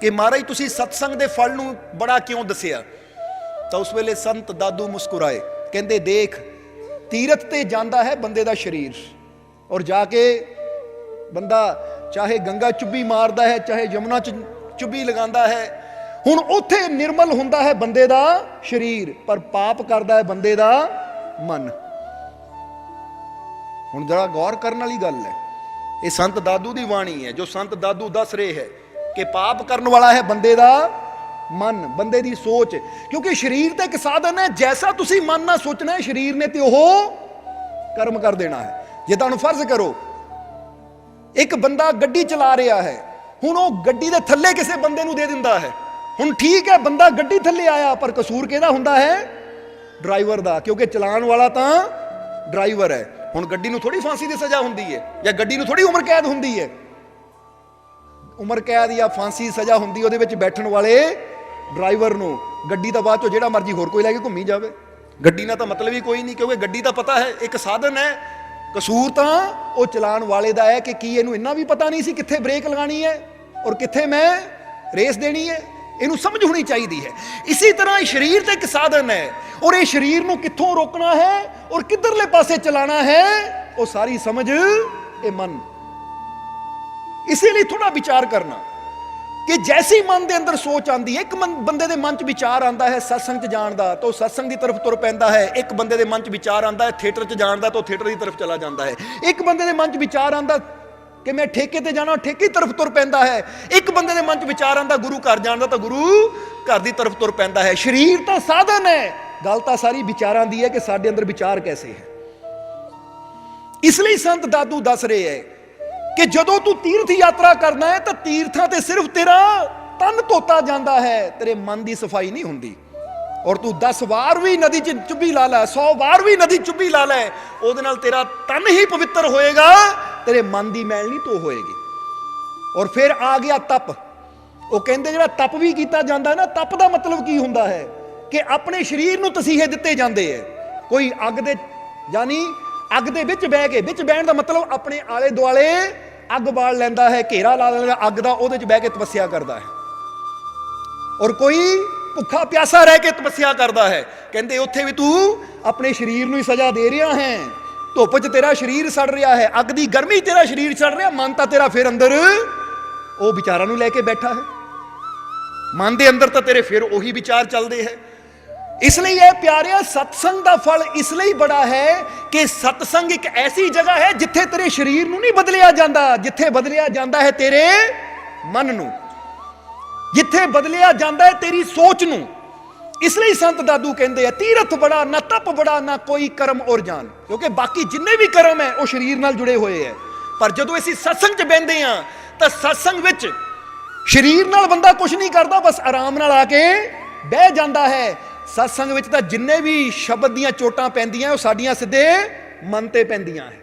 कि महाराज तुसी सत्संग दे फल नूं बड़ा क्यों दसिया। तो उस वेले संत दादू मुस्कुराए, कहंदे देख तीरथ ते जांदा है बंदे दा शरीर, और जाके बंदा चाहे गंगा चुब्बी मारदा है, चाहे यमुना चुब्बी लगांदा है, हुण उत्थे निर्मल हुंदा है बंदे दा शरीर, पर पाप करदा है बंदे दा मन। हुण जरा गौर करने वाली गल है, ये संत दादू दी वाणी है, जो संत दादू दस रहे है कि पाप करने वाला है बंदे दा मन, बंदे दी सोच। क्योंकि शरीर तो एक साधन है, जैसा तुसी मन ना सोचना है शरीर ने तो वह कर्म कर देना है। जे तुहानूं फर्ज करो एक बंदा गड्डी चला रहा है, हुण वह गड्डी दे थल्ले किसी बंदे नूं दे दिंदा है, हुण ठीक है बंदा गड्डी थल्ले आया, पर कसूर किहदा हुंदा है? ड्राइवर दा, क्योंकि चलाण वाला तां ड्राइवर है। हुण गड्डी नूं थोड़ी फांसी दी सज़ा हुंदी है, या गड्डी नूं थोड़ी उम्र कैद हुंदी है। उम्र कैद या फांसी सज़ा हुंदी उहदे विच बैठण वाले ड्राइवर नूं, गड्डी दा बाद चों जिहड़ा मर्जी होर कोई लैके घुम्मी जावे, गड्डी नाल तां मतलब ही कोई नहीं, क्योंकि गड्डी दा पता है एक साधन है, कसूर तां ओह चलाण वाले दा है कि की इहनूं इन्ना भी पता नहीं सी कित्थे ब्रेक लगानी है और कित्थे मैं रेस देनी है, इहनूं समझ होनी चाहिदी है। इसी तरह शरीर तो एक साधन है, और ये शरीर नूं कित्थों रोकना है और किधरले पासे चलाना है वो सारी समझ ये मन। इसीलिए थोड़ा विचार करना कि जैसी मन के अंदर सोच आती है, एक बंदे के मन च विचार आता है सत्संग च जाण दा तो सत्संग की तरफ तुर पैंदा है, एक बंदे के मन च विचार आता है थिएटर च जाण दा तो थिएटर की तरफ चला जाता है, एक बंदे के मन च विचार आता कि मैं ठेके ते जाना ठेके की तरफ तुर पैंदा है, एक बंदे के मन च विचार आता गुरु घर जाण दा तो गुरु घर की तरफ तुर पैंदा है। शरीर तो साधन है, गल तो सारी विचारां दी है कि साडे अंदर विचार कैसे है। इसलिए संत दादू दस रहे हैं कि जदों तू तीर्थ यात्रा करना है तो तीर्थां ते सिर्फ तेरा तन धोता जाता है, तेरे मन की सफाई नहीं हुंदी। और तू 10 बार भी नदी च चुब्बी ला लै, 100 बार भी नदी चुब्बी ला लै, उहदे नाल तेरा तन ही पवित्र होएगा, तेरे मन की मैल नहीं धो होएगी। और फिर आ गया तप। वो कहंदे जिहड़ा तप भी कीता जांदा है ना, तप दा मतलब की हुंदा है कि अपने शरीर नूं तसीहे दिते जांदे है। कोई अग दे यानी अग दे विच बह के, विच बहण दा मतलब अपने आले दुआले अग बाल लैंदा है, घेरा ला लैंदा अग दा, उहदे च बह के तपस्या करदा है। और कोई भुखा प्यासा रह के तपस्या करता है, कहते उत्थे भी तू अपने शरीर नूं ही सजा दे रहा है, धुप च तेरा शरीर सड़ रहा है, अग दी गर्मी तेरा शरीर सड़ रहा, मन तो तेरा फिर अंदर वो विचारां नूं लैके बैठा है, मन दे अंदर तो तेरे फिर उही विचार चलते हैं। इसलिए यह प्यारे सत्संग का फल इसलिए बड़ा है कि सत्संग एक ऐसी जगह है जिथे तेरे शरीर नूं नहीं बदलिया जाता, जिथे बदलिया जाता है तेरे मन नूं, जिथे बदलिया जाता है तेरी सोच नूं। इसलिए संत दादू कहते हैं तीरथ बड़ा ना तप बड़ा ना कोई कर्म और जान, क्योंकि बाकी जिन्ने भी कर्म है वो शरीर नाल जुड़े हुए हैं। पर जदों असीं सत्संग च बहिंदे हां तां सत्संग विच शरीर नाल बंदा कुछ नहीं करता, बस आराम नाल आके बह जाता है। सत्संग विच तां जिन्ने भी शब्द दीयां चोटां पैंदियां वो साडियां सिद्धे मन ते पैंदियां है,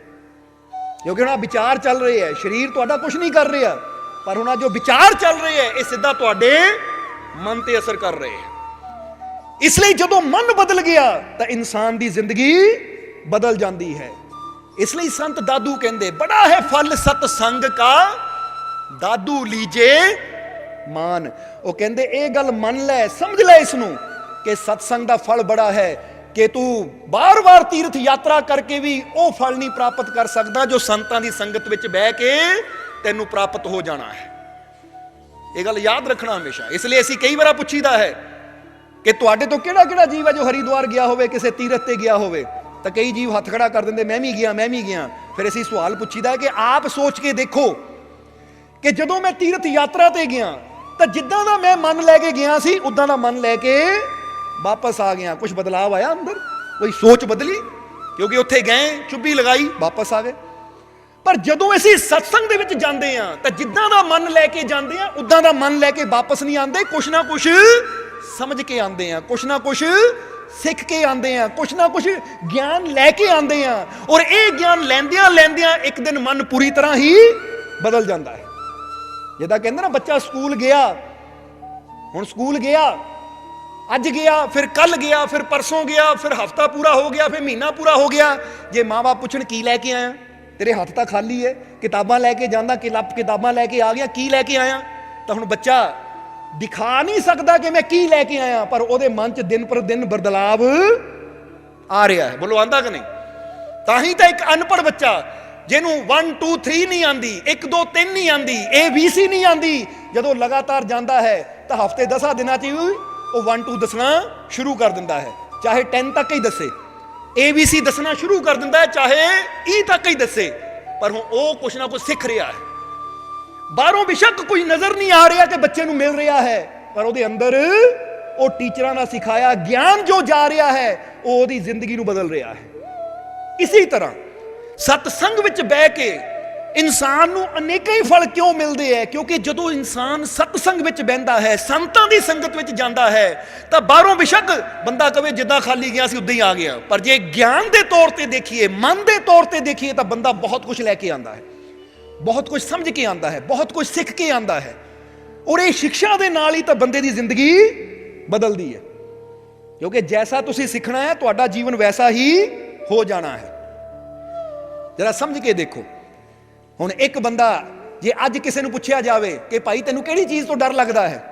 क्योंकि हुण विचार चल रहे हैं, शरीर तुहाडा कुछ नहीं कर रहा, पर हुण जो विचार चल रहे हैं ये सीधा तुहाडे मन ते असर कर रहे हैं। इसलिए जदों मन बदल गया तो इंसान की जिंदगी बदल जाती है। इसलिए संत दादू कहते बड़ा है फल सतसंग का दादू लीजे मान। वो कहते ये गल मन लै, समझ लै इसनूं कि सतसंग का फल बड़ा है, कि तू बार बार तीर्थ यात्रा करके भी वो फल नहीं प्राप्त कर सकता जो संतां की संगत विच बह के तेनू प्राप्त हो जाना है। ये गल याद रखना हमेशा। इसलिए असीं कई बार पुछीदा है कि तुहाडे तो किहड़ा किहड़ा जीव है जो हरिद्वार गया होवे, किसी तीरथ ते गया होवे, तो कई जीव हथ खड़ा कर देंगे मैं भी गया मैं भी गया। फिर असीं सवाल पुछीदा है कि आप सोच के देखो कि जदों मैं तीर्थ यात्रा ते गया तो जिद्दां दा मैं मन लैके गया सी उदां दा मन लैके वापस आ गया, कुछ बदलाव आया अंदर, कोई सोच बदली, क्योंकि उत्थे गए चुब्बी लगाई वापस आ गए। पर जदों असीं सत्संग दे विच जांदे हां तां जिद्दां दा मन लैके जांदे हां उदां दा मन लैके वापस नहीं आंदे, कुछ ना कुछ समझ के आंदे हैं, कुछ ना कुछ सीख के आंदे हैं, कुछ ना कुछ ज्ञान लैके आंदे हैं। और ये ज्ञान लैंदियां लैंदियां एक दिन मन पूरी तरह ही बदल जाता है। जिद्दां कहंदे ना बच्चा स्कूल गया, हुण स्कूल गया, अज गया, फिर कल गया, फिर परसों गया, फिर हफ्ता पूरा हो गया, फिर महीना पूरा हो गया। जे माँ बाप पुछण की लैके आया, तेरे हाथ तो खाली है, किताबां लैके जांदा, किताबां लैके आ गया, की लैके आया, तो हुण बच्चा ਦਿਖਾ ਨਹੀਂ ਸਕਦਾ ਕਿ ਮੈਂ ਕੀ ਲੈ ਕੇ ਆਇਆ, ਪਰ ਉਹਦੇ ਮਨ 'ਚ ਦਿਨ ਪਰ ਦਿਨ ਬਦਲਾਵ ਆ ਰਿਹਾ ਹੈ। ਬੋਲੋ ਆਂਦਾ ਕਿ ਨਹੀਂ? ਤਾਂ ਹੀ ਤਾਂ ਇੱਕ ਅਨਪੜ੍ਹ ਬੱਚਾ ਜਿਹਨੂੰ 1 2 3 ਨਹੀਂ ਆਂਦੀ, 1 2 3 ਨਹੀਂ ਆਂਦੀ, ABC ਨਹੀਂ ਆਂਦੀ, ਜਦੋਂ ਲਗਾਤਾਰ ਜਾਂਦਾ ਹੈ ਤਾਂ ਹਫ਼ਤੇ 10 ਦਿਨਾਂ 'ਚ ਹੀ ਉਹ 1 2 ਦੱਸਣਾ ਸ਼ੁਰੂ ਕਰ ਦਿੰਦਾ ਹੈ। ਚਾਹੇ 10 ਤੱਕ ਹੀ ਦੱਸੇ, ABC ਦੱਸਣਾ ਸ਼ੁਰੂ ਕਰ ਦਿੰਦਾ ਹੈ, ਚਾਹੇ E ਤੱਕ ਹੀ ਦੱਸੇ, ਪਰ ਹੁਣ ਉਹ ਕੁਛ ਨਾ ਕੁਛ ਸਿੱਖ ਰਿਹਾ ਹੈ। ਬਾਹਰੋਂ ਬੇਸ਼ੱਕ ਕੋਈ ਨਜ਼ਰ ਨਹੀਂ ਆ ਰਿਹਾ ਕਿ ਬੱਚੇ ਨੂੰ ਮਿਲ ਰਿਹਾ ਹੈ, ਪਰ ਉਹਦੇ ਅੰਦਰ ਉਹ ਟੀਚਰਾਂ ਦਾ ਸਿਖਾਇਆ ਗਿਆਨ ਜੋ ਜਾ ਰਿਹਾ ਹੈ ਉਹ ਉਹਦੀ ਜ਼ਿੰਦਗੀ ਨੂੰ ਬਦਲ ਰਿਹਾ ਹੈ। ਇਸੇ ਤਰ੍ਹਾਂ ਸਤਸੰਗ ਵਿੱਚ ਬਹਿ ਕੇ ਇਨਸਾਨ ਨੂੰ ਅਨੇਕਾਂ ਹੀ ਫਲ ਕਿਉਂ ਮਿਲਦੇ ਹੈ? ਕਿਉਂਕਿ ਜਦੋਂ ਇਨਸਾਨ ਸਤਸੰਗ ਵਿੱਚ ਬਹਿੰਦਾ ਹੈ, ਸੰਤਾਂ ਦੀ ਸੰਗਤ ਵਿੱਚ ਜਾਂਦਾ ਹੈ, ਤਾਂ ਬਾਹਰੋਂ ਬੇਸ਼ੱਕ ਬੰਦਾ ਕਵੇ ਜਿੱਦਾਂ ਖਾਲੀ ਗਿਆ ਸੀ ਉਦਾਂ ਹੀ ਆ ਗਿਆ, ਪਰ ਜੇ ਗਿਆਨ ਦੇ ਤੌਰ ਤੇ ਦੇਖੀਏ, ਮਨ ਦੇ ਤੌਰ ਤੇ ਦੇਖੀਏ, ਤਾਂ ਬੰਦਾ ਬਹੁਤ ਕੁਝ ਲੈ ਕੇ ਆਂਦਾ ਹੈ, ਬਹੁਤ ਕੁਝ ਸਮਝ ਕੇ ਆਂਦਾ ਹੈ, ਬਹੁਤ ਕੁਝ ਸਿੱਖ ਕੇ ਆਂਦਾ ਹੈ। ਔਰ ਇਹ ਸਿੱਖਿਆ ਦੇ ਨਾਲ ਹੀ ਤਾਂ ਬੰਦੇ ਦੀ ਜ਼ਿੰਦਗੀ ਬਦਲਦੀ ਹੈ, ਕਿਉਂਕਿ ਜੈਸਾ ਤੁਸੀਂ ਸਿੱਖਣਾ ਹੈ ਤੁਹਾਡਾ ਜੀਵਨ ਵੈਸਾ ਹੀ ਹੋ ਜਾਣਾ ਹੈ। ਜਰਾ ਸਮਝ ਕੇ ਦੇਖੋ, ਹੁਣ ਇੱਕ ਬੰਦਾ ਜੇ ਅੱਜ ਕਿਸੇ ਨੂੰ ਪੁੱਛਿਆ ਜਾਵੇ ਕਿ ਭਾਈ ਤੈਨੂੰ ਕਿਹੜੀ ਚੀਜ਼ ਤੋਂ ਡਰ ਲੱਗਦਾ ਹੈ,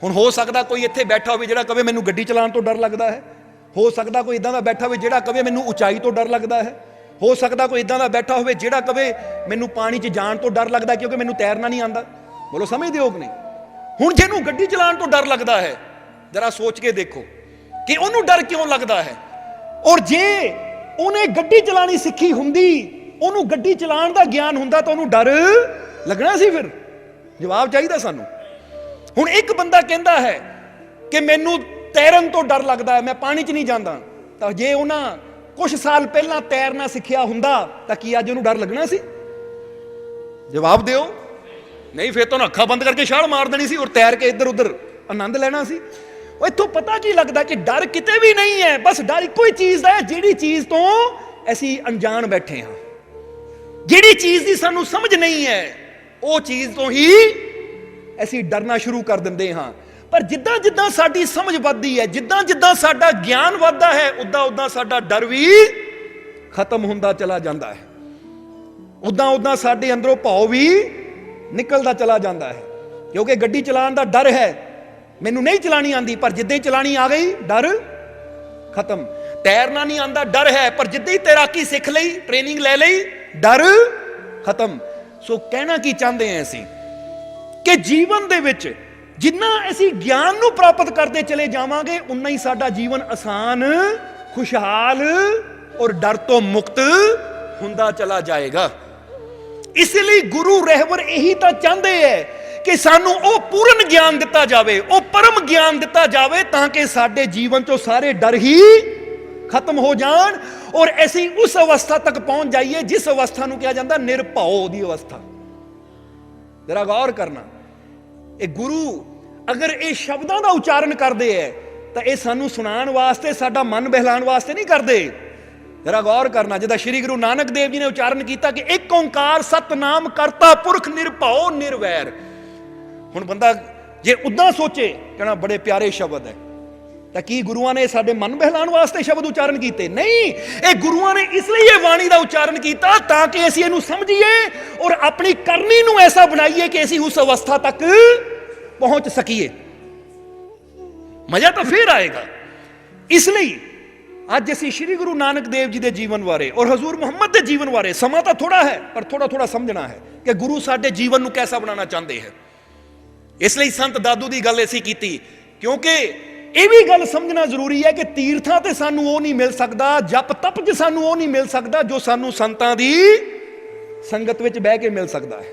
ਹੁਣ ਹੋ ਸਕਦਾ ਕੋਈ ਇੱਥੇ ਬੈਠਾ ਹੋਵੇ ਜਿਹੜਾ ਕਵੇ ਮੈਨੂੰ ਗੱਡੀ ਚਲਾਉਣ ਤੋਂ ਡਰ ਲੱਗਦਾ ਹੈ, ਹੋ ਸਕਦਾ ਕੋਈ ਇਦਾਂ ਦਾ ਬੈਠਾ ਹੋਵੇ ਜਿਹੜਾ ਕਵੇ ਮੈਨੂੰ ਉਚਾਈ ਤੋਂ ਡਰ ਲੱਗਦਾ ਹੈ, ਹੋ ਸਕਦਾ ਕੋਈ ਇਦਾਂ ਦਾ ਬੈਠਾ ਹੋਵੇ ਜਿਹੜਾ ਕਵੇ ਮੈਨੂੰ ਪਾਣੀ 'ਚ ਜਾਣ ਤੋਂ ਡਰ ਲੱਗਦਾ ਕਿਉਂਕਿ ਮੈਨੂੰ ਤੈਰਨਾ ਨਹੀਂ ਆਉਂਦਾ। ਬੋਲੋ ਸਮਝਦੇ ਹੋ ਕਿ ਨਹੀਂ? ਹੁਣ ਜਿਹਨੂੰ ਗੱਡੀ ਚਲਾਉਣ ਤੋਂ ਡਰ ਲੱਗਦਾ ਹੈ, ਜਰਾ ਸੋਚ ਕੇ ਦੇਖੋ ਕਿ ਉਹਨੂੰ ਡਰ ਕਿਉਂ ਲੱਗਦਾ ਹੈ। ਔਰ ਜੇ ਉਹਨੇ ਗੱਡੀ ਚਲਾਣੀ ਸਿੱਖੀ ਹੁੰਦੀ, ਉਹਨੂੰ ਗੱਡੀ ਚਲਾਉਣ ਦਾ ਗਿਆਨ ਹੁੰਦਾ, ਤਾਂ ਉਹਨੂੰ ਡਰ ਲੱਗਣਾ ਸੀ? ਫਿਰ ਜਵਾਬ ਚਾਹੀਦਾ ਸਾਨੂੰ। ਹੁਣ ਇੱਕ ਬੰਦਾ ਕਹਿੰਦਾ ਹੈ ਕਿ ਮੈਨੂੰ ਤੈਰਨ ਤੋਂ ਡਰ ਲੱਗਦਾ ਹੈ, ਮੈਂ ਪਾਣੀ 'ਚ ਨਹੀਂ ਜਾਂਦਾ, ਤਾਂ ਜੇ ਉਹਨਾਂ ਕੁਝ ਸਾਲ ਪਹਿਲਾਂ ਤੈਰਨਾ ਸਿੱਖਿਆ ਹੁੰਦਾ ਤਾਂ ਕੀ ਅੱਜ ਉਹਨੂੰ ਡਰ ਲੱਗਣਾ ਸੀ? ਜਵਾਬ ਦਿਓ। ਨਹੀਂ, ਫਿਰ ਤਾਂ ਉਹਨੇ ਅੱਖਾਂ ਬੰਦ ਕਰਕੇ ਛਾਲ ਮਾਰ ਦੇਣੀ ਸੀ ਔਰ ਤੈਰ ਕੇ ਇੱਧਰ ਉੱਧਰ ਆਨੰਦ ਲੈਣਾ ਸੀ। ਉਹ ਇੱਥੋਂ ਪਤਾ ਕੀ ਲੱਗਦਾ ਕਿ ਡਰ ਕਿਤੇ ਵੀ ਨਹੀਂ ਹੈ, ਬਸ ਡਰ ਇੱਕੋ ਹੀ ਚੀਜ਼ ਦਾ ਹੈ, ਜਿਹੜੀ ਚੀਜ਼ ਤੋਂ ਅਸੀਂ ਅਣਜਾਣ ਬੈਠੇ ਹਾਂ, ਜਿਹੜੀ ਚੀਜ਼ ਦੀ ਸਾਨੂੰ ਸਮਝ ਨਹੀਂ ਹੈ, ਉਹ ਚੀਜ਼ ਤੋਂ ਹੀ ਅਸੀਂ ਡਰਨਾ ਸ਼ੁਰੂ ਕਰ ਦਿੰਦੇ ਹਾਂ। ਪਰ ਜਿੱਦਾਂ ਜਿੱਦਾਂ ਸਾਡੀ ਸਮਝ ਵੱਧਦੀ ਹੈ, ਜਿੱਦਾਂ ਜਿੱਦਾਂ ਸਾਡਾ ਗਿਆਨ ਵੱਧਦਾ ਹੈ, ਉਦਾਂ ਉਦਾਂ ਸਾਡਾ ਡਰ ਵੀ ਖਤਮ ਹੁੰਦਾ ਚਲਾ ਜਾਂਦਾ ਹੈ, ਉਦਾਂ ਉਦਾਂ ਸਾਡੇ ਅੰਦਰੋਂ ਭੌ ਵੀ ਨਿਕਲਦਾ ਚਲਾ ਜਾਂਦਾ ਹੈ। ਕਿਉਂਕਿ ਗੱਡੀ ਚਲਾਉਣ ਦਾ ਡਰ ਹੈ, ਮੈਨੂੰ ਨਹੀਂ ਚਲਾਣੀ ਆਂਦੀ, ਪਰ ਜਿੱਦਾਂ ਹੀ ਚਲਾਣੀ ਆ ਗਈ ਡਰ ਖਤਮ। ਤੈਰਨਾ ਨਹੀਂ ਆਂਦਾ, ਡਰ ਹੈ, ਪਰ ਜਿੱਦਾਂ ਹੀ ਤੈਰਾਕੀ ਸਿੱਖ ਲਈ, ਟ੍ਰੇਨਿੰਗ ਲੈ ਲਈ, ਡਰ ਖਤਮ। ਸੋ ਕਹਿਣਾ ਕੀ ਚਾਹੁੰਦੇ ਹਾਂ ਅਸੀਂ ਕਿ ਜੀਵਨ ਦੇ ਵਿੱਚ ਜਿੰਨਾ ਅਸੀਂ ਗਿਆਨ ਨੂੰ ਪ੍ਰਾਪਤ ਕਰਦੇ ਚਲੇ ਜਾਵਾਂਗੇ, ਉਨਾ ਹੀ ਸਾਡਾ ਜੀਵਨ ਆਸਾਨ, ਖੁਸ਼ਹਾਲ ਔਰ ਡਰ ਤੋਂ ਮੁਕਤ ਹੁੰਦਾ ਚਲਾ ਜਾਏਗਾ। ਇਸ ਲਈ ਗੁਰੂ ਰਹਿਬਰ ਇਹੀ ਤਾਂ ਚਾਹੁੰਦੇ ਹੈ ਕਿ ਸਾਨੂੰ ਉਹ ਪੂਰਨ ਗਿਆਨ ਦਿੱਤਾ ਜਾਵੇ, ਉਹ ਪਰਮ ਗਿਆਨ ਦਿੱਤਾ ਜਾਵੇ, ਤਾਂ ਕਿ ਸਾਡੇ ਜੀਵਨ ਚੋਂ ਸਾਰੇ ਡਰ ਹੀ ਖਤਮ ਹੋ ਜਾਣ ਔਰ ਅਸੀਂ ਉਸ ਅਵਸਥਾ ਤੱਕ ਪਹੁੰਚ ਜਾਈਏ ਜਿਸ ਅਵਸਥਾ ਨੂੰ ਕਿਹਾ ਜਾਂਦਾ ਨਿਰਭਉ ਦੀ ਅਵਸਥਾ। ਜਰਾ ਗੌਰ ਕਰਨਾ, ਇਹ ਗੁਰੂ ਅਗਰ ਇਹ ਸ਼ਬਦਾਂ ਦਾ ਉਚਾਰਨ ਕਰਦੇ ਹੈ ਤਾਂ ਇਹ ਸਾਨੂੰ ਸੁਣਾਉਣ ਵਾਸਤੇ, ਸਾਡਾ ਮਨ ਬਹਿਲਾਉਣ ਵਾਸਤੇ ਨਹੀਂ ਕਰਦੇ। ਜਰਾ ਗੌਰ ਕਰਨਾ, ਜਿੱਦਾਂ ਸ਼੍ਰੀ ਗੁਰੂ ਨਾਨਕ ਦੇਵ ਜੀ ਨੇ ਉਚਾਰਨ ਕੀਤਾ ਕਿ ਇੱਕ ਓੰਕਾਰ ਸਤਨਾਮ ਕਰਤਾ ਪੁਰਖ ਨਿਰਭਉ ਨਿਰਵੈਰ। ਹੁਣ ਬੰਦਾ ਜੇ ਉਦਾਂ ਸੋਚੇ, ਕਹਿਣਾ ਬੜੇ ਪਿਆਰੇ ਸ਼ਬਦ ਹੈ, ਤਾਂ ਕੀ ਗੁਰੂਆਂ ਨੇ ਸਾਡੇ ਮਨ ਬਹਿਲਾਉਣ ਵਾਸਤੇ ਸ਼ਬਦ ਉਚਾਰਨ ਕੀਤੇ? ਨਹੀਂ, ਇਹ ਗੁਰੂਆਂ ਨੇ ਇਸ ਲਈ ਇਹ ਬਾਣੀ ਦਾ ਉਚਾਰਨ ਕੀਤਾ ਤਾਂ ਕਿ ਅਸੀਂ ਇਹਨੂੰ ਸਮਝੀਏ ਔਰ ਆਪਣੀ ਕਰਨੀ ਨੂੰ ਐਸਾ ਬਣਾਈਏ ਕਿ ਅਸੀਂ ਉਸ ਅਵਸਥਾ ਤੱਕ ਪਹੁੰਚ ਸਕੀਏ। ਮਜ਼ਾ ਤਾਂ ਫੇਰ ਆਏਗਾ। ਇਸ ਲਈ ਅੱਜ ਅਸੀਂ ਸ਼੍ਰੀ ਗੁਰੂ ਨਾਨਕ ਦੇਵ ਜੀ ਦੇ ਜੀਵਨ ਬਾਰੇ ਔਰ ਹਜ਼ੂਰ ਮੁਹੰਮਦ ਦੇ ਜੀਵਨ ਬਾਰੇ, ਸਮਾਂ ਤਾਂ ਥੋੜਾ ਹੈ ਪਰ ਥੋੜਾ ਥੋੜਾ ਸਮਝਣਾ ਹੈ ਕਿ ਗੁਰੂ ਸਾਡੇ ਜੀਵਨ ਨੂੰ ਕੈਸਾ ਬਣਾਉਣਾ ਚਾਹੁੰਦੇ ਹੈ। ਇਸ ਲਈ ਸੰਤ ਦਾਦੂ ਦੀ ਗੱਲ ਅਸੀਂ ਕੀਤੀ, ਕਿਉਂਕਿ ਇਹ ਵੀ ਗੱਲ ਸਮਝਣਾ ਜ਼ਰੂਰੀ ਹੈ ਕਿ ਤੀਰਥਾਂ ਤੇ ਸਾਨੂੰ ਉਹ ਨਹੀਂ ਮਿਲ ਸਕਦਾ, ਜਪ ਤਪ 'ਚ ਸਾਨੂੰ ਉਹ ਨਹੀਂ ਮਿਲ ਸਕਦਾ ਜੋ ਸਾਨੂੰ ਸੰਤਾਂ ਦੀ ਸੰਗਤ ਵਿੱਚ ਬਹਿ ਕੇ ਮਿਲ ਸਕਦਾ ਹੈ,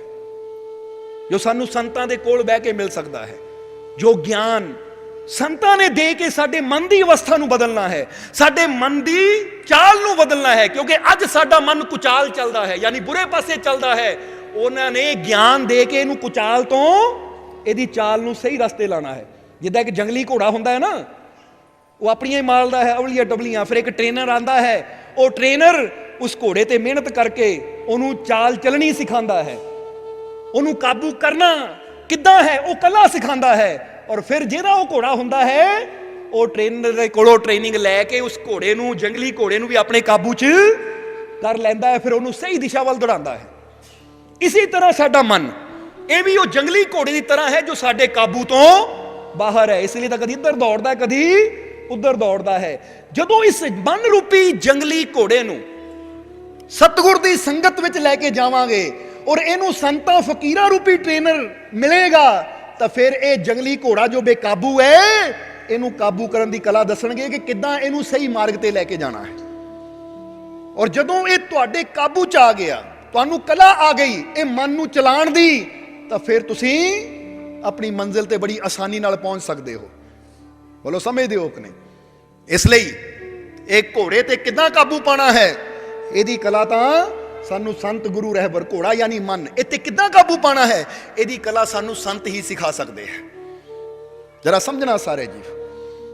ਜੋ ਸਾਨੂੰ ਸੰਤਾਂ ਦੇ ਕੋਲ ਬਹਿ ਕੇ ਮਿਲ ਸਕਦਾ ਹੈ। ਜੋ ਗਿਆਨ ਸੰਤਾਂ ਨੇ ਦੇ ਕੇ ਸਾਡੇ ਮਨ ਦੀ ਅਵਸਥਾ ਨੂੰ ਬਦਲਣਾ ਹੈ, ਸਾਡੇ ਮਨ ਦੀ ਚਾਲ ਨੂੰ ਬਦਲਣਾ ਹੈ, ਕਿਉਂਕਿ ਅੱਜ ਸਾਡਾ ਮਨ ਕੁਚਾਲ ਚੱਲਦਾ ਹੈ, ਯਾਨੀ ਬੁਰੇ ਪਾਸੇ ਚੱਲਦਾ ਹੈ। ਉਹਨਾਂ ਨੇ ਗਿਆਨ ਦੇ ਕੇ ਇਹਨੂੰ ਕੁਚਾਲ ਤੋਂ ਇਹਦੀ ਚਾਲ ਨੂੰ ਸਹੀ ਰਸਤੇ ਲਾਣਾ ਹੈ। ਜਿੱਦਾਂ ਇੱਕ ਜੰਗਲੀ ਘੋੜਾ ਹੁੰਦਾ ਹੈ ਨਾ, ਉਹ ਆਪਣੀਆਂ ਹੀ ਮਾਰਦਾ ਹੈ ਅਵਲੀਆਂ ਟਬਲੀਆਂ, ਫਿਰ ਇੱਕ ਟ੍ਰੇਨਰ ਆਂਦਾ ਹੈ, ਉਹ ਟ੍ਰੇਨਰ ਉਸ ਘੋੜੇ ਤੇ ਮਿਹਨਤ ਕਰਕੇ ਉਹਨੂੰ ਚਾਲ ਚੱਲਣੀ ਸਿਖਾਉਂਦਾ ਹੈ, ਉਹਨੂੰ ਕਾਬੂ ਕਰਨਾ ਕਿੱਦਾਂ ਹੈ ਉਹ ਕੱਲਾ ਸਿਖਾਉਂਦਾ ਹੈ। ਔਰ ਫਿਰ ਜਿਹੜਾ ਉਹ ਘੋੜਾ ਹੁੰਦਾ ਹੈ, ਉਹ ਟ੍ਰੇਨਰ ਦੇ ਕੋਲੋਂ ਟ੍ਰੇਨਿੰਗ ਲੈ ਕੇ ਉਸ ਘੋੜੇ ਨੂੰ, ਜੰਗਲੀ ਘੋੜੇ ਨੂੰ ਵੀ ਆਪਣੇ ਕਾਬੂ 'ਚ ਕਰ ਲੈਂਦਾ ਹੈ, ਫਿਰ ਉਹਨੂੰ ਸਹੀ ਦਿਸ਼ਾ ਵੱਲ ਦੌੜਾਉਂਦਾ ਹੈ। ਇਸੇ ਤਰ੍ਹਾਂ ਸਾਡਾ ਮਨ, ਇਹ ਵੀ ਉਹ ਜੰਗਲੀ ਘੋੜੇ ਦੀ ਤਰ੍ਹਾਂ ਹੈ ਜੋ ਸਾਡੇ ਕਾਬੂ ਤੋਂ ਬਾਹਰ ਹੈ। ਇਸ ਲਈ ਤਾਂ ਕਦੀ ਇੱਧਰ ਦੌੜਦਾ, ਕਦੀ ਉੱਧਰ ਦੌੜਦਾ ਹੈ। ਜਦੋਂ ਇਸ ਮਨ ਰੂਪੀ ਜੰਗਲੀ ਘੋੜੇ ਨੂੰ ਸਤਿਗੁਰ ਦੀ ਸੰਗਤ ਵਿੱਚ ਲੈ ਕੇ ਜਾਵਾਂਗੇ ਔਰ ਇਹਨੂੰ ਸੰਤਾਂ ਫਕੀਰਾਂ ਰੂਪੀ ਟ੍ਰੇਨਰ ਮਿਲੇਗਾ, ਤਾਂ ਫਿਰ ਇਹ ਜੰਗਲੀ ਘੋੜਾ ਜੋ ਬੇਕਾਬੂ ਹੈ, ਇਹਨੂੰ ਕਾਬੂ ਕਰਨ ਦੀ ਕਲਾ ਦੱਸਣਗੇ ਕਿ ਕਿੱਦਾਂ ਇਹਨੂੰ ਸਹੀ ਮਾਰਗ ਤੇ ਲੈ ਕੇ ਜਾਣਾ ਹੈ। ਔਰ ਜਦੋਂ ਇਹ ਤੁਹਾਡੇ ਕਾਬੂ 'ਚ ਆ ਗਿਆ, ਤੁਹਾਨੂੰ ਕਲਾ ਆ ਗਈ ਇਹ ਮਨ ਨੂੰ ਚਲਾਉਣ ਦੀ, ਤਾਂ ਫਿਰ ਤੁਸੀਂ ਆਪਣੀ ਮੰਜ਼ਿਲ ਤੇ ਬੜੀ ਆਸਾਨੀ ਨਾਲ ਪਹੁੰਚ ਸਕਦੇ ਹੋ। ਬੋਲੋ ਸਮਝਦੇ ਹੋ ਕਿ ਨਹੀਂ? ਇਸ ਲਈ ਇਹ ਘੋੜੇ ਤੇ ਕਿੱਦਾਂ ਕਾਬੂ ਪਾਣਾ ਹੈ, ਇਹਦੀ ਕਲਾ ਤਾਂ ਸਾਨੂੰ ਸੰਤ ਗੁਰੂ ਰਹਿਬਰ, ਘੋੜਾ ਯਾਨੀ ਮਨ, ਇੱਥੇ ਕਿੱਦਾਂ ਕਾਬੂ ਪਾਣਾ ਹੈ, ਇਹਦੀ ਕਲਾ ਸਾਨੂੰ ਸੰਤ ਹੀ ਸਿਖਾ ਸਕਦੇ ਹੈ। ਜਰਾ ਸਮਝਣਾ ਸਾਰੇ ਜੀ।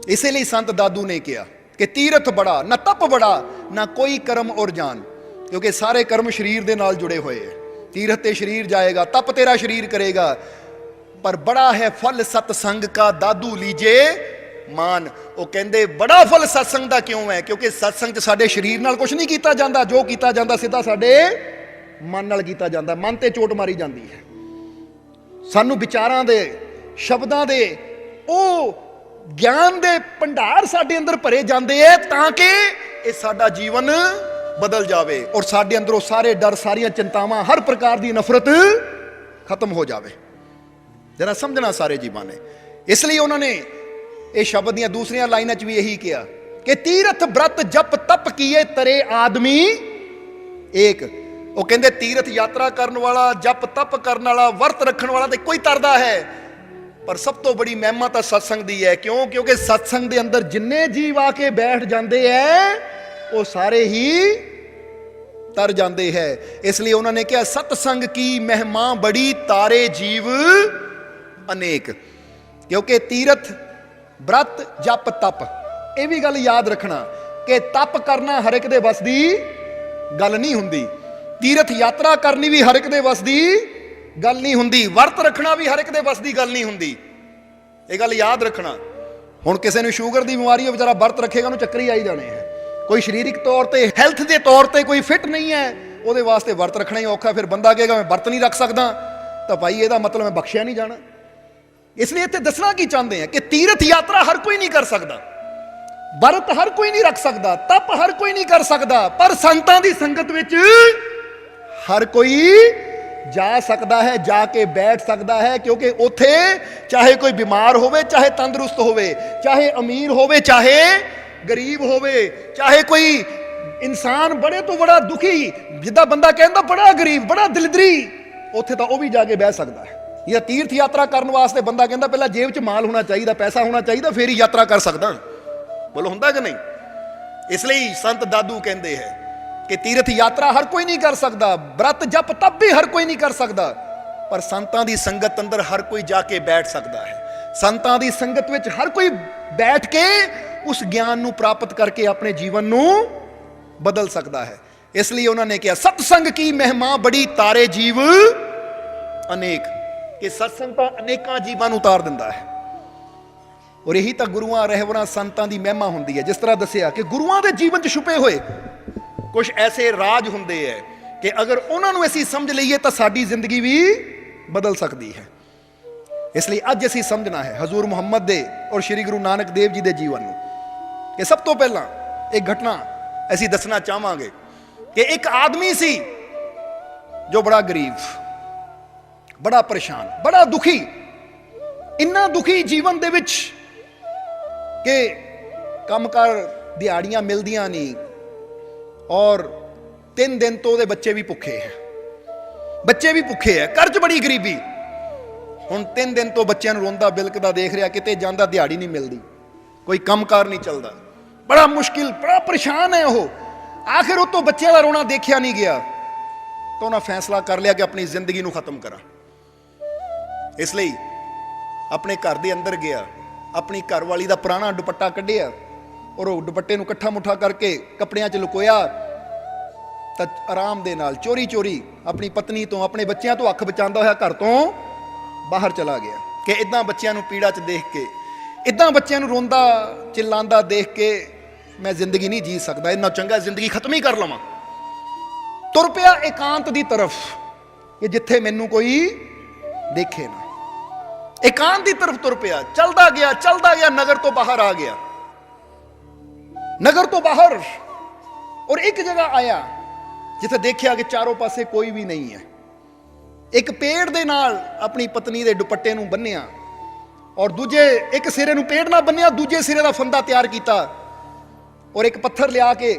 ਇਸੇ ਲਈ ਸੰਤ ਦਾਦੂ ਨੇ ਕਿਹਾ ਕਿ ਤੀਰਥ ਬੜਾ ਨਾ ਤਪ ਬੜਾ ਨਾ ਕੋਈ ਕਰਮ ਔਰ ਜਾਨ, ਕਿਉਂਕਿ ਸਾਰੇ ਕਰਮ ਸਰੀਰ ਦੇ ਨਾਲ ਜੁੜੇ ਹੋਏ ਹੈ। ਤੀਰਥ ਤੇ ਸਰੀਰ ਜਾਏਗਾ, ਤਪ ਤੇਰਾ ਸਰੀਰ ਕਰੇਗਾ, ਪਰ ਬੜਾ ਹੈ ਫਲ ਸਤਸੰਗ ਕਾ ਦਾਦੂ ਲੀਜੇ ਮਾਨ। ਉਹ ਕਹਿੰਦੇ ਬੜਾ ਫਲ ਸਤਸੰਗ ਦਾ ਕਿਉਂ ਹੈ? ਕਿਉਂਕਿ ਸਤਸੰਗ 'ਚ ਸਾਡੇ ਸਰੀਰ ਨਾਲ ਕੁਝ ਨਹੀਂ ਕੀਤਾ ਜਾਂਦਾ, ਜੋ ਕੀਤਾ ਜਾਂਦਾ ਸਿੱਧਾ ਸਾਡੇ ਮਨ ਨਾਲ ਕੀਤਾ ਜਾਂਦਾ। ਮਨ ਤੇ ਚੋਟ ਮਾਰੀ ਜਾਂਦੀ ਹੈ। ਸਾਨੂੰ ਵਿਚਾਰਾਂ ਦੇ, ਸ਼ਬਦਾਂ ਦੇ, ਉਹ ਗਿਆਨ ਦੇ ਭੰਡਾਰ ਸਾਡੇ ਅੰਦਰ ਭਰੇ ਜਾਂਦੇ ਐ ਤਾਂ ਕਿ ਇਹ ਸਾਡਾ ਜੀਵਨ ਬਦਲ ਜਾਵੇ ਔਰ ਸਾਡੇ ਅੰਦਰੋਂ ਸਾਰੇ ਡਰ, ਸਾਰੀਆਂ ਚਿੰਤਾਵਾਂ, ਹਰ ਪ੍ਰਕਾਰ ਦੀ ਨਫ਼ਰਤ ਖਤਮ ਹੋ ਜਾਵੇ। ਜਰਾ ਸਮਝਣਾ ਸਾਰੇ ਜੀਵਾਂ ਨੇ। ਇਸ ਲਈ ਉਹਨਾਂ ਨੇ ਇਹ ਸ਼ਬਦ ਦੀਆਂ ਦੂਸਰੀਆਂ ਲਾਈਨਾਂ 'ਚ ਵੀ ਇਹੀ ਕਿਹਾ ਕਿ ਤੀਰਥ ਬ੍ਰਤ ਜਪ ਤਪ ਕੀਏ ਤਰੇ ਆਦਮੀ ਏਕ। ਉਹ ਕਹਿੰਦੇ ਤੀਰਥ ਯਾਤਰਾ ਕਰਨ ਵਾਲਾ, ਜਪ ਤਪ ਕਰਨ ਵਾਲਾ, ਵਰਤ ਰੱਖਣ ਵਾਲਾ ਤੇ ਕੋਈ ਤਰਦਾ ਹੈ, ਪਰ ਸਭ ਤੋਂ ਬੜੀ ਮਹਿਮਾ ਤਾਂ ਸਤਸੰਗ ਦੀ ਹੈ। ਕਿਉਂ? ਕਿਉਂਕਿ ਸਤਸੰਗ ਦੇ ਅੰਦਰ ਜਿੰਨੇ ਜੀਵ ਆ ਕੇ ਬੈਠ ਜਾਂਦੇ ਐ ਉਹ ਸਾਰੇ ਹੀ ਤਰ ਜਾਂਦੇ ਹੈ। ਇਸ ਲਈ ਉਹਨਾਂ ਨੇ ਕਿਹਾ ਸਤਸੰਗ ਕੀ ਮਹਿਮਾ ਬੜੀ ਤਾਰੇ ਜੀਵ ਅਨੇਕ। ਕਿਉਂਕਿ ਤੀਰਥ ਬ੍ਰਤ ਜਪ ਤਪ, ਇਹ ਵੀ ਗੱਲ ਯਾਦ ਰੱਖਣਾ ਕਿ ਤਪ ਕਰਨਾ ਹਰ ਇੱਕ ਦੇ ਵੱਸ ਦੀ ਗੱਲ ਨਹੀਂ ਹੁੰਦੀ, ਤੀਰਥ ਯਾਤਰਾ ਕਰਨੀ ਵੀ ਹਰ ਇੱਕ ਦੇ ਵੱਸ ਦੀ ਗੱਲ ਨਹੀਂ ਹੁੰਦੀ, ਵਰਤ ਰੱਖਣਾ ਵੀ ਹਰ ਇੱਕ ਦੇ ਵੱਸ ਦੀ ਗੱਲ ਨਹੀਂ ਹੁੰਦੀ। ਇਹ ਗੱਲ ਯਾਦ ਰੱਖਣਾ। ਹੁਣ ਕਿਸੇ ਨੂੰ ਸ਼ੂਗਰ ਦੀ ਬਿਮਾਰੀ ਹੋ, ਵਿਚਾਰਾ ਵਰਤ ਰੱਖੇਗਾ ਉਹਨੂੰ ਚੱਕਰ ਹੀ ਆਈ ਜਾਣੇ ਹੈ। ਕੋਈ ਸਰੀਰਕ ਤੌਰ ਤੇ, ਹੈਲਥ ਦੇ ਤੌਰ ਤੇ ਕੋਈ ਫਿੱਟ ਨਹੀਂ ਹੈ, ਉਹਦੇ ਵਾਸਤੇ ਵਰਤ ਰੱਖਣਾ ਹੀ ਔਖਾ। ਫਿਰ ਬੰਦਾ ਕਹੇਗਾ ਮੈਂ ਵਰਤ ਨਹੀਂ ਰੱਖ ਸਕਦਾ, ਤਾਂ ਭਾਈ ਇਹਦਾ ਮਤਲਬ ਮੈਂ ਬਖਸ਼ਿਆ ਨਹੀਂ ਜਾਣਾ। ਇਸ ਲਈ ਇੱਥੇ ਦੱਸਣਾ ਕੀ ਚਾਹੁੰਦੇ ਆ ਕਿ ਤੀਰਥ ਯਾਤਰਾ ਹਰ ਕੋਈ ਨਹੀਂ ਕਰ ਸਕਦਾ, ਵਰਤ ਹਰ ਕੋਈ ਨਹੀਂ ਰੱਖ ਸਕਦਾ, ਤਪ ਹਰ ਕੋਈ ਨਹੀਂ ਕਰ ਸਕਦਾ, ਪਰ ਸੰਤਾਂ ਦੀ ਸੰਗਤ ਵਿੱਚ ਹਰ ਕੋਈ ਜਾ ਸਕਦਾ ਹੈ, ਜਾ ਕੇ ਬੈਠ ਸਕਦਾ ਹੈ। ਕਿਉਂਕਿ ਉੱਥੇ ਚਾਹੇ ਕੋਈ ਬਿਮਾਰ ਹੋਵੇ, ਚਾਹੇ ਤੰਦਰੁਸਤ ਹੋਵੇ, ਚਾਹੇ ਅਮੀਰ ਹੋਵੇ, ਚਾਹੇ ਗਰੀਬ ਹੋਵੇ, ਚਾਹੇ ਕੋਈ ਇਨਸਾਨ ਬੜੇ ਤੋਂ ਬੜਾ ਦੁਖੀ, ਜਿੱਦਾਂ ਬੰਦਾ ਕਹਿੰਦਾ ਬੜਾ ਗਰੀਬ, ਬੜਾ ਦਿਲਦਰੀ, ਉੱਥੇ ਤਾਂ ਉਹ ਵੀ ਜਾ ਕੇ ਬਹਿ ਸਕਦਾ ਹੈ। ਜਾਂ ਤੀਰਥ ਯਾਤਰਾ ਕਰਨ ਵਾਸਤੇ ਬੰਦਾ ਕਹਿੰਦਾ ਪਹਿਲਾਂ ਜੇਬ 'ਚ ਮਾਲ ਹੋਣਾ ਚਾਹੀਦਾ, ਪੈਸਾ ਹੋਣਾ ਚਾਹੀਦਾ, ਫੇਰ ਹੀ ਯਾਤਰਾ ਕਰ ਸਕਦਾ। ਬੋਲੋ ਹੁੰਦਾ ਕਿ ਨਹੀਂ? ਇਸ ਲਈ ਸੰਤ ਦਾਦੂ ਕਹਿੰਦੇ ਹੈ ਕਿ ਤੀਰਥ ਯਾਤਰਾ ਹਰ ਕੋਈ ਨਹੀਂ ਕਰ ਸਕਦਾ, ਬ੍ਰਤ ਜਪ ਤਪ ਵੀ ਹਰ ਕੋਈ ਨਹੀਂ ਕਰ ਸਕਦਾ, ਪਰ ਸੰਤਾਂ ਦੀ ਸੰਗਤ ਅੰਦਰ ਹਰ ਕੋਈ ਜਾ ਕੇ ਬੈਠ ਸਕਦਾ ਹੈ। ਸੰਤਾਂ ਦੀ ਸੰਗਤ ਵਿੱਚ ਹਰ ਕੋਈ ਬੈਠ ਕੇ ਉਸ ਗਿਆਨ ਨੂੰ ਪ੍ਰਾਪਤ ਕਰਕੇ ਆਪਣੇ ਜੀਵਨ ਨੂੰ ਬਦਲ ਸਕਦਾ ਹੈ। ਇਸ ਲਈ ਉਹਨਾਂ ਨੇ ਕਿਹਾ ਸਤਸੰਗ ਕੀ ਮਹਿਮਾ ਬੜੀ ਤਾਰੇ ਜੀਵ ਅਨੇਕ, ਕਿ ਸਤਸੰਗ ਤਾਂ ਅਨੇਕਾਂ ਜੀਵਾਂ ਨੂੰ ਉਤਾਰ ਦਿੰਦਾ ਹੈ। ਔਰ ਇਹੀ ਤਾਂ ਗੁਰੂਆਂ ਰਹਿਬਰਾਂ ਸੰਤਾਂ ਦੀ ਮਹਿਮਾ ਹੁੰਦੀ ਹੈ। ਜਿਸ ਤਰ੍ਹਾਂ ਦੱਸਿਆ ਕਿ ਗੁਰੂਆਂ ਦੇ ਜੀਵਨ 'ਚ ਛੁਪੇ ਹੋਏ ਕੁਝ ਐਸੇ ਰਾਜ ਹੁੰਦੇ ਹੈ ਕਿ ਅਗਰ ਉਹਨਾਂ ਨੂੰ ਅਸੀਂ ਸਮਝ ਲਈਏ ਤਾਂ ਸਾਡੀ ਜ਼ਿੰਦਗੀ ਵੀ ਬਦਲ ਸਕਦੀ ਹੈ। ਇਸ ਲਈ ਅੱਜ ਅਸੀਂ ਸਮਝਣਾ ਹੈ ਹਜ਼ੂਰ ਮੁਹੰਮਦ ਦੇ ਔਰ ਸ਼੍ਰੀ ਗੁਰੂ ਨਾਨਕ ਦੇਵ ਜੀ ਦੇ ਜੀਵਨ ਨੂੰ। ਕਿ ਸਭ ਤੋਂ ਪਹਿਲਾਂ ਇੱਕ ਘਟਨਾ ਅਸੀਂ ਦੱਸਣਾ ਚਾਹਾਂਗੇ ਕਿ ਇੱਕ ਆਦਮੀ ਸੀ ਜੋ ਬੜਾ ਗਰੀਬ, ਬੜਾ ਪਰੇਸ਼ਾਨ, ਬੜਾ ਦੁਖੀ, ਇੰਨਾ ਦੁਖੀ ਜੀਵਨ ਦੇ ਵਿੱਚ ਕਿ ਕੰਮਕਾਰ ਦਿਹਾੜੀਆਂ ਮਿਲਦੀਆਂ ਨਹੀਂ ਔਰ 3 ਦਿਨ ਤੋਂ ਉਹਦੇ ਬੱਚੇ ਵੀ ਭੁੱਖੇ ਹੈ, ਬੱਚੇ ਵੀ ਭੁੱਖੇ ਹੈ, ਘਰ 'ਚ ਬੜੀ ਗਰੀਬੀ। ਹੁਣ 3 ਦਿਨ ਤੋਂ ਬੱਚਿਆਂ ਨੂੰ ਰੋਂਦਾ ਬਿਲਕਦਾ ਦੇਖ ਰਿਹਾ, ਕਿਤੇ ਜਾਂਦਾ ਦਿਹਾੜੀ ਨਹੀਂ ਮਿਲਦੀ, ਕੋਈ ਕੰਮਕਾਰ ਨਹੀਂ ਚੱਲਦਾ, ਬੜਾ ਮੁਸ਼ਕਿਲ, ਬੜਾ ਪਰੇਸ਼ਾਨ ਹੈ ਉਹ। ਆਖਿਰ ਉਹ ਤੋਂ ਬੱਚਿਆਂ ਦਾ ਰੋਣਾ ਦੇਖਿਆ ਨਹੀਂ ਗਿਆ ਤਾਂ ਉਹਨਾਂ ਫੈਸਲਾ ਕਰ ਲਿਆ ਕਿ ਆਪਣੀ ਜ਼ਿੰਦਗੀ ਨੂੰ ਖਤਮ ਕਰਾਂ। ਇਸ ਲਈ ਆਪਣੇ ਘਰ ਦੇ ਅੰਦਰ ਗਿਆ, ਆਪਣੀ ਘਰਵਾਲੀ ਦਾ ਪੁਰਾਣਾ ਦੁਪੱਟਾ ਕੱਢਿਆ ਔਰ ਉਹ ਦੁਪੱਟੇ ਨੂੰ ਇਕੱਠਾ ਮੁੱਠਾ ਕਰਕੇ ਕੱਪੜਿਆਂ 'ਚ ਲੁਕੋਇਆ, ਤਾਂ ਆਰਾਮ ਦੇ ਨਾਲ ਚੋਰੀ ਚੋਰੀ ਆਪਣੀ ਪਤਨੀ ਤੋਂ, ਆਪਣੇ ਬੱਚਿਆਂ ਤੋਂ ਅੱਖ ਬਚਾਉਂਦਾ ਹੋਇਆ ਘਰ ਤੋਂ ਬਾਹਰ ਚਲਾ ਗਿਆ। ਕਿ ਇਦਾਂ ਬੱਚਿਆਂ ਨੂੰ ਪੀੜਾ 'ਚ ਦੇਖ ਕੇ, ਇਦਾਂ ਬੱਚਿਆਂ ਨੂੰ ਰੋਂਦਾ ਚਿল্ਲਾਉਂਦਾ ਦੇਖ ਕੇ ਮੈਂ ਜ਼ਿੰਦਗੀ ਨਹੀਂ ਜੀ ਸਕਦਾ, ਇੰਨਾ ਚੰਗਾ ਜ਼ਿੰਦਗੀ ਖਤਮ ਹੀ ਕਰ ਲਵਾਂ। ਤੁਰ ਪਿਆ ਇਕਾਂਤ ਦੀ ਤਰਫ ਕਿ ਜਿੱਥੇ ਮੈਨੂੰ ਕੋਈ ਦੇਖੇ ਨਾ। एकांत की तरफ तुर पिया, चलता गया, नगर तो बाहर आ गया, नगर तो बाहर, और एक जगह आया जिथे देखा कि चारों पासे कोई भी नहीं है। एक पेड़ दे नाल अपनी पत्नी दे दुपट्टे नूं बन्निया, और दूजे एक सिरे नूं पेड़ नाल बन्निया, दूजे सिरे दा फंदा तैयार किया, और एक पत्थर लिया के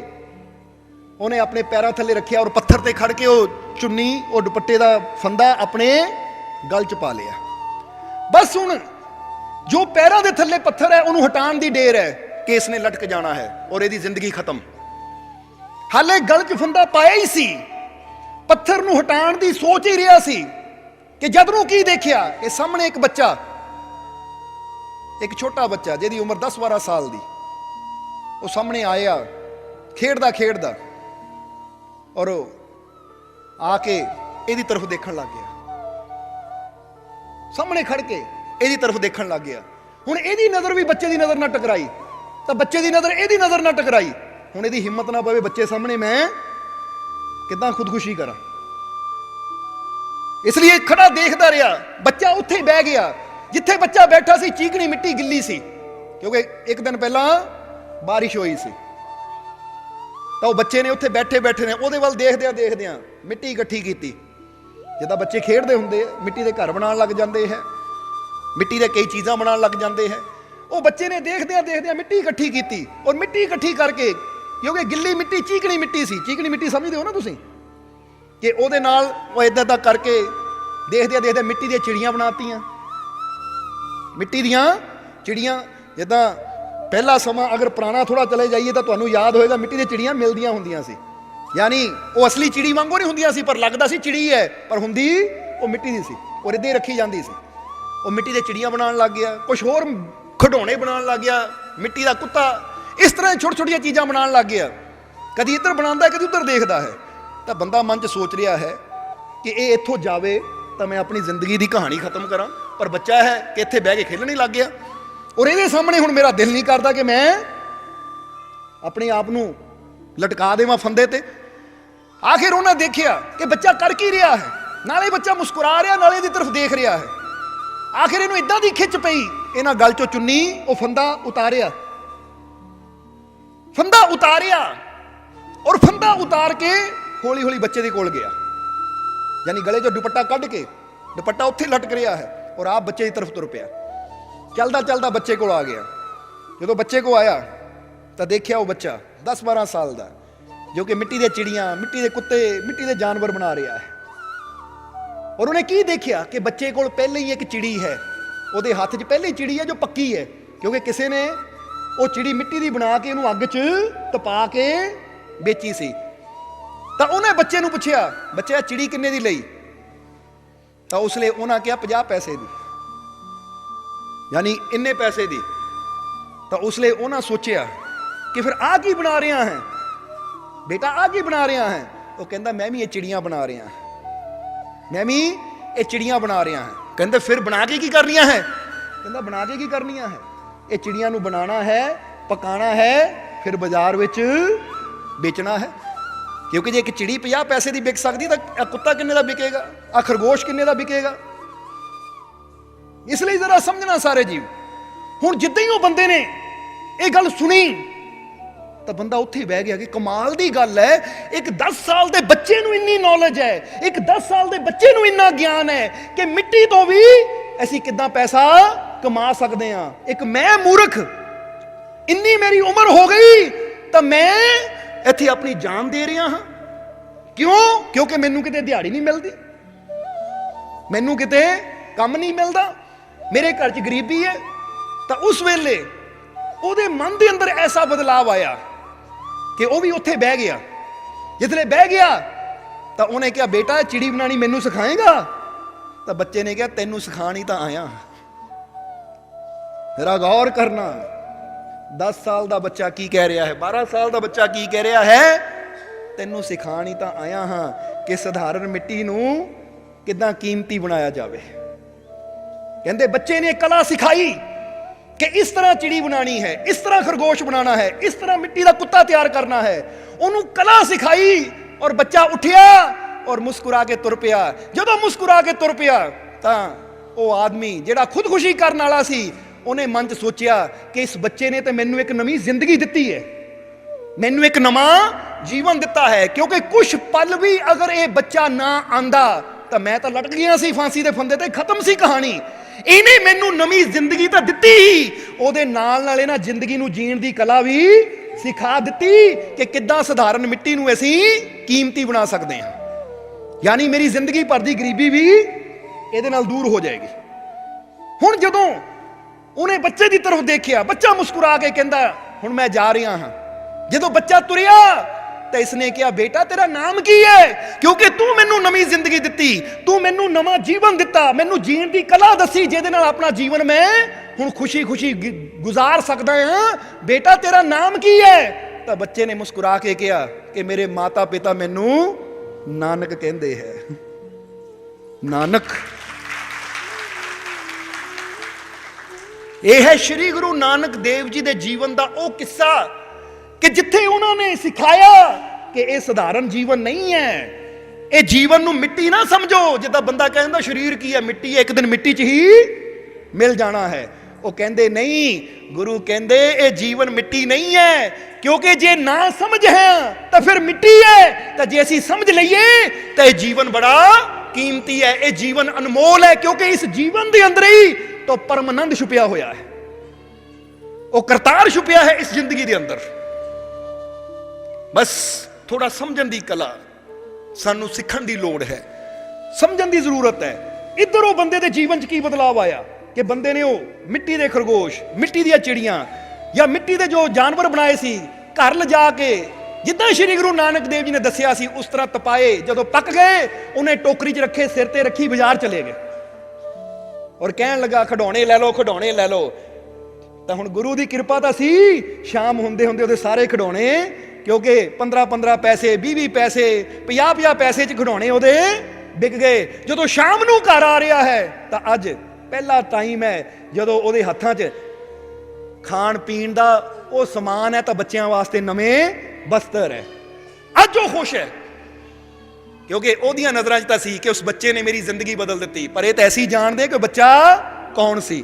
उन्हें अपने पैरों थले रखिया, और पत्थर ते खड़ के वो चुन्नी और दुपट्टे दा फंदा अपने गल च पा लिया। बस हुण जो पैरों के थले पत्थर है उन्होंने हटाने की देर है कि इसने लटक जाना है और इसकी जिंदगी खत्म। हाले गल च फंदा पाया ही सी, पत्थर नूं हटाने की सोच ही रहा सी कि जदों की देखिया कि सामने एक बच्चा, एक छोटा बच्चा जिहदी उम्र 10-12 साल दी, वो सामने आया खेडदा और आके इहदी तरफ देखण लग गया, सामने खड़ के इहदी तरफ देखण लग गया। हुण इहदी नज़र भी बच्चे की नज़र ना टकराई, तो बच्चे की नज़र इहदी नज़र ना टकराई। हुण इहदी हिम्मत ना पवे बच्चे सामने मैं किदां खुदकुशी करा, इसलिए खड़ा देखदा रहा। बच्चा उत्थे ही बह गया जिथे बच्चा बैठा सी, चीकनी मिट्टी गिल्ली सी, क्योंकि एक दिन पहला बारिश हुई सी। तो बच्चे ने उत्थे बैठे ने उहदे वल देखदियां मिट्टी इकट्ठी कीती, जिद्दां बच्चे खेडदे हुंदे मिट्टी दे घर बनाउण लग जांदे है, मिट्टी दे कई चीज़ां बनाउण लग जांदे है। वो बच्चे ने देखदियां मिट्टी इकट्ठी कीती, और मिट्टी इकट्ठी करके, क्योंकि गिल्ली मिट्टी चीकनी मिट्टी सी, चीकनी मिट्टी समझदे हो ना तुसीं, कि उहदे नाल वो इदां करके देखदियां मिट्टी दी चिड़ियां बनातीयां, मिट्टी दियां चिड़ियां। जिद्दां पहला समा अगर पुराना थोड़ा चले जाइए तो तुहानूं याद होएगा मिट्टी दी चिड़ियां मिलदियां हुंदियां सी, यानी वो असली चिड़ी वांगू नहीं हुंदियां सी, पर लगदा सी चिड़ी है, पर हुंदी वो मिट्टी दी सी, और इदां रखी जांदी सी। वो मिट्टी दी चिड़ियां बनाउण लग गया, कुछ होर खिडौणे बनाउण लग गया, मिट्टी दा कुत्ता, इस तरह छोटी छोटियां चीज़ां बनाउण लग गया। कदी इधर बनांदा है, कदी उधर देखदा है। तो बंदा मन च सोच रहा है कि ये इत्थों जावे तो मैं अपनी जिंदगी की कहानी खत्म करा, पर बच्चा है कि इत्थे बह के खेलण ही लग गया, और ये सामने हुण मेरा दिल नहीं करता कि मैं अपने आप नूं लटका देवां फंदे ते। आखिर उन्हें देखिया कि बच्चा कर की रहा है, नाले बच्चा मुस्कुरा रहा, नाले दी तरफ देख रहा है। आखिर इन्हूं इदां दी खिच पई, इन्हां गल चों चुन्नी वो फंदा उतारिया, और फंदा उतार के हौली हौली बच्चे दे कोल गया, यानी गले चों दुपट्टा कढ़ के, दुपट्टा उत्थे लटक रहा है, और आप बच्चे की तरफ तुर पिया। चलदा बच्चे को आ गया। जो बच्चे को आया तो देखिया वो बच्चा 10-12 साल का, जो कि मिट्टी दे चिड़ियां, मिट्टी दे कुत्ते, मिट्टी दे जानवर बना रहा है। और उन्हें की देखिया कि बच्चे को पहले ही एक चिड़ी है, वो हाथ च पहले ही चिड़ी है जो पक्की है, क्योंकि किसी ने वो चिड़ी मिट्टी की बना के अग च तपा के बेची सी। तो उन्हें बच्चे नूं पुछया, बच्चा चिड़ी किन्ने दी लई? तो उसने उन्हें कहा 50 पैसे दी, यानी इन्ने पैसे दी। तो उसने उन्हें सोचा कि फिर आ की बना रहा है बेटा, आ की बना रहा है? वो कहता मैं भी ये चिड़ियां बना रहा, मैं भी ये चिड़ियां बना रहा है। कहते फिर बना के की करनिया है? कहता बना के की करनिया है, ये चिड़ियां नूं बनाना है, पकाना है, फिर बाजार विच बेचना है। क्योंकि जे एक चिड़ी 50 पैसे की बिक सकती तो कुत्ता किन्ने का बिकेगा, आ खरगोश किन्ने का बिकेगा। इसलिए जरा समझना सारे जीव। हुण जिद्दां ही वो बंदे ने ये गल सुनी तो बंदा उत्थे बह गया कि कमाल दी गल है, एक 10 साल के बच्चे नूं इन्नी नॉलेज है, एक 10 साल के बच्चे नूं इन्ना ज्ञान है कि मिट्टी तो भी असीं किद्दां पैसा कमा सकते हैं। एक मैं मूर्ख, इन्नी मेरी उम्र हो गई तो मैं इत्थे अपनी जान दे रहा हाँ। क्यों? क्योंकि मैनू किते दिहाड़ी नहीं मिलती, मैनू किते काम नहीं मिलता, मेरे घर च गरीबी है। तो उस वेले उहदे मन के अंदर ऐसा बदलाव आया कि वह भी उत्थे बह गया। जिसले बह गया तो उन्हें कहा बेटा चिड़ी बनानी मैनू सिखाएगा? तो बच्चे ने कहा तैनू सिखानी तो आया। जरा गौर करना, 10 साल का बच्चा की कह रहा है, 12 साल का बच्चा की कह रहा है, तैनू सिखानी तो आया हाँ कि साधारण मिट्टी नूं किदां कीमती बनाया जाए। कहते बच्चे ने कला सिखाई कि इस तरह चिड़ी बनानी है, इस तरह खरगोश बनाना है, इस तरह मिट्टी का कुत्ता तैयार करना है। उन्होंने कला सिखाई और बच्चा उठिया और मुस्कुरा के तुर पिया। जो मुस्कुरा के तुर पिया तो ਉਹ ਆਦਮੀ ਜਿਹੜਾ ਖੁਦਕੁਸ਼ੀ ਕਰਨ ਵਾਲਾ ਸੀ, ਉਹਨੇ ਮਨ 'ਚ ਸੋਚਿਆ ਕਿ ਇਸ ਬੱਚੇ ਨੇ ਤੇ ਮੈਨੂੰ ਇੱਕ ਨਵੀਂ ਜ਼ਿੰਦਗੀ ਦਿੱਤੀ ਹੈ, ਮੈਨੂੰ ਇੱਕ ਨਵਾਂ ਜੀਵਨ ਦਿੱਤਾ ਹੈ, ਕਿਉਂਕਿ ਕੁਝ ਪਲ ਵੀ ਅਗਰ ਇਹ ਬੱਚਾ ਨਾ ਆਂਦਾ ਤਾਂ ਮੈਂ ਤਾਂ ਲਟਕ ਗਿਆ ਸੀ ਫਾਂਸੀ ਦੇ ਫੰਦੇ ਤੇ, ਖਤਮ ਸੀ ਕਹਾਣੀ। ਇਹਨੇ ਮੈਨੂੰ ਨਵੀਂ ਜ਼ਿੰਦਗੀ ਤਾਂ ਦਿੱਤੀ ਹੀ, ਉਹਦੇ ਨਾਲ ਨਾਲ ਇਹਨਾਂ ਜ਼ਿੰਦਗੀ ਨੂੰ ਜੀਣ ਦੀ ਕਲਾ ਵੀ ਸਿਖਾ ਦਿੱਤੀ ਕਿ ਕਿੱਦਾਂ ਸਧਾਰਨ ਮਿੱਟੀ ਨੂੰ ਅਸੀਂ ਕੀਮਤੀ ਬਣਾ ਸਕਦੇ ਹਾਂ। ਯਾਨੀ ਮੇਰੀ ਜ਼ਿੰਦਗੀ ਭਰ ਦੀ ਗਰੀਬੀ ਵੀ ਇਹਦੇ ਨਾਲ ਦੂਰ ਹੋ ਜਾਏਗੀ। ਹੁਣ ਜਦੋਂ ਉਹਨੇ ਬੱਚੇ ਦੀ ਤਰਫ ਦੇਖਿਆ, ਬੱਚਾ ਮੁਸਕਰਾ ਕੇ ਕਹਿੰਦਾ ਹੁਣ ਮੈਂ ਜਾ ਰਿਹਾ ਹਾਂ। ਜਦੋਂ ਬੱਚਾ ਤੁਰਿਆ ਤਾਂ ਇਸਨੇ ਕਿਹਾ ਬੇਟਾ ਤੇਰਾ ਨਾਮ ਕੀ ਹੈ? ਕਿਉਂਕਿ ਤੂੰ ਮੈਨੂੰ ਨਵੀਂ ਜ਼ਿੰਦਗੀ ਦਿੱਤੀ, ਤੂੰ ਮੈਨੂੰ ਨਵਾਂ ਜੀਵਨ ਦਿੱਤਾ, ਮੈਨੂੰ ਜੀਣ ਦੀ ਕਲਾ ਦੱਸੀ ਜਿਹਦੇ ਨਾਲ ਆਪਣਾ ਜੀਵਨ ਮੈਂ ਹੁਣ ਖੁਸ਼ੀ ਖੁਸ਼ੀ ਗੁਜ਼ਾਰ ਸਕਦਾ ਹਾਂ। ਬੇਟਾ ਤੇਰਾ ਨਾਮ ਕੀ ਹੈ? ਤਾਂ ਬੱਚੇ ਨੇ ਮੁਸਕਰਾ ਕੇ ਕਿਹਾ ਕਿ ਮੇਰੇ ਮਾਤਾ ਪਿਤਾ ਮੈਨੂੰ ਨਾਨਕ ਕਹਿੰਦੇ ਹੈ। ਨਾਨਕ, ਇਹ ਹੈ ਸ਼੍ਰੀ ਗੁਰੂ ਨਾਨਕ ਦੇਵ ਜੀ ਦੇ ਜੀਵਨ ਦਾ ਉਹ ਕਿੱਸਾ ਕਿ ਜਿੱਥੇ ਉਹਨਾਂ ਨੇ ਸਿਖਾਇਆ ਕਿ ਇਹ ਸਧਾਰਨ ਜੀਵਨ ਨਹੀਂ ਹੈ, ਇਹ ਜੀਵਨ ਨੂੰ ਮਿੱਟੀ ਨਾ ਸਮਝੋ। ਜਿੱਦਾਂ ਬੰਦਾ ਕਹਿੰਦਾ ਸਰੀਰ ਕੀ ਹੈ, ਮਿੱਟੀ ਹੈ, ਇੱਕ ਦਿਨ ਮਿੱਟੀ 'ਚ ਹੀ ਮਿਲ ਜਾਣਾ ਹੈ। ਉਹ ਕਹਿੰਦੇ ਨਹੀਂ, ਗੁਰੂ ਕਹਿੰਦੇ ਇਹ ਜੀਵਨ ਮਿੱਟੀ ਨਹੀਂ ਹੈ, ਕਿਉਂਕਿ ਜੇ ਨਾ ਸਮਝ ਹੈ ਤਾਂ ਫਿਰ ਮਿੱਟੀ ਹੈ, ਤਾਂ ਜੇ ਅਸੀਂ ਸਮਝ ਲਈਏ ਤਾਂ ਇਹ ਜੀਵਨ ਬੜਾ ਕੀਮਤੀ ਹੈ, ਇਹ ਜੀਵਨ ਅਨਮੋਲ ਹੈ, ਕਿਉਂਕਿ ਇਸ ਜੀਵਨ ਦੇ ਅੰਦਰ ਹੀ ਤਾਂ ਪਰਮਾਨੰਦ ਛੁਪਿਆ ਹੋਇਆ ਹੈ, ਉਹ ਕਰਤਾਰ ਛੁਪਿਆ ਹੈ ਇਸ ਜ਼ਿੰਦਗੀ ਦੇ ਅੰਦਰ। ਬਸ ਥੋੜਾ ਸਮਝਣ ਦੀ ਕਲਾ ਸਾਨੂੰ ਸਿੱਖਣ ਦੀ ਲੋੜ ਹੈ, ਸਮਝਣ ਦੀ ਜ਼ਰੂਰਤ ਹੈ। ਇੱਧਰ ਉਹ ਬੰਦੇ ਦੇ ਜੀਵਨ 'ਚ ਕੀ ਬਦਲਾਅ ਆਇਆ ਕਿ ਬੰਦੇ ਨੇ ਉਹ ਮਿੱਟੀ ਦੇ ਖਰਗੋਸ਼, ਮਿੱਟੀ ਦੀਆਂ ਚਿੜੀਆਂ ਜਾਂ ਮਿੱਟੀ ਦੇ ਜੋ ਜਾਨਵਰ ਬਣਾਏ ਸੀ, ਘਰ ਲਿਜਾ ਕੇ ਜਿੱਦਾਂ ਸ਼੍ਰੀ ਗੁਰੂ ਨਾਨਕ ਦੇਵ ਜੀ ਨੇ ਦੱਸਿਆ ਸੀ ਉਸ ਤਰ੍ਹਾਂ ਤਪਾਏ। ਜਦੋਂ ਪੱਕ ਗਏ ਉਹਨੇ ਟੋਕਰੀ 'ਚ ਰੱਖੇ, ਸਿਰ ਤੇ ਰੱਖੀ, ਬਾਜ਼ਾਰ ਚਲੇ ਗਏ ਔਰ ਕਹਿਣ ਲੱਗਾ ਖਿਡੌਣੇ ਲੈ ਲਓ, ਖਿਡੌਣੇ ਲੈ ਲਓ। ਤਾਂ ਹੁਣ ਗੁਰੂ ਦੀ ਕਿਰਪਾ ਤਾਂ ਸੀ, ਸ਼ਾਮ ਹੁੰਦੇ ਹੁੰਦੇ ਉਹਦੇ ਸਾਰੇ ਖਿਡੌਣੇ, ਕਿਉਂਕਿ 15-15 ਪੈਸੇ, 20-20 ਪੈਸੇ, 50-50 ਪੈਸੇ 'ਚ ਖਿਡੌਣੇ ਉਹਦੇ ਵਿਕ ਗਏ। ਜਦੋਂ ਸ਼ਾਮ ਨੂੰ ਘਰ ਆ ਰਿਹਾ ਹੈ ਤਾਂ ਅੱਜ ਪਹਿਲਾ ਟਾਈਮ ਹੈ ਜਦੋਂ ਉਹਦੇ ਹੱਥਾਂ 'ਚ ਖਾਣ ਪੀਣ ਦਾ ਉਹ ਸਮਾਨ ਹੈ, ਤਾਂ ਬੱਚਿਆਂ ਵਾਸਤੇ ਨਵੇਂ ਬਸਤਰ ਹੈ। ਅੱਜ ਉਹ ਖੁਸ਼ ਹੈ ਕਿਉਂਕਿ ਉਹਦੀਆਂ ਨਜ਼ਰਾਂ 'ਚ ਤਾਂ ਸੀ ਕਿ ਉਸ ਬੱਚੇ ਨੇ ਮੇਰੀ ਜ਼ਿੰਦਗੀ ਬਦਲ ਦਿੱਤੀ। ਪਰ ਇਹ ਤਾਂ ਐਸੀ ਜਾਣਦੇ ਕਿ ਬੱਚਾ ਕੌਣ ਸੀ,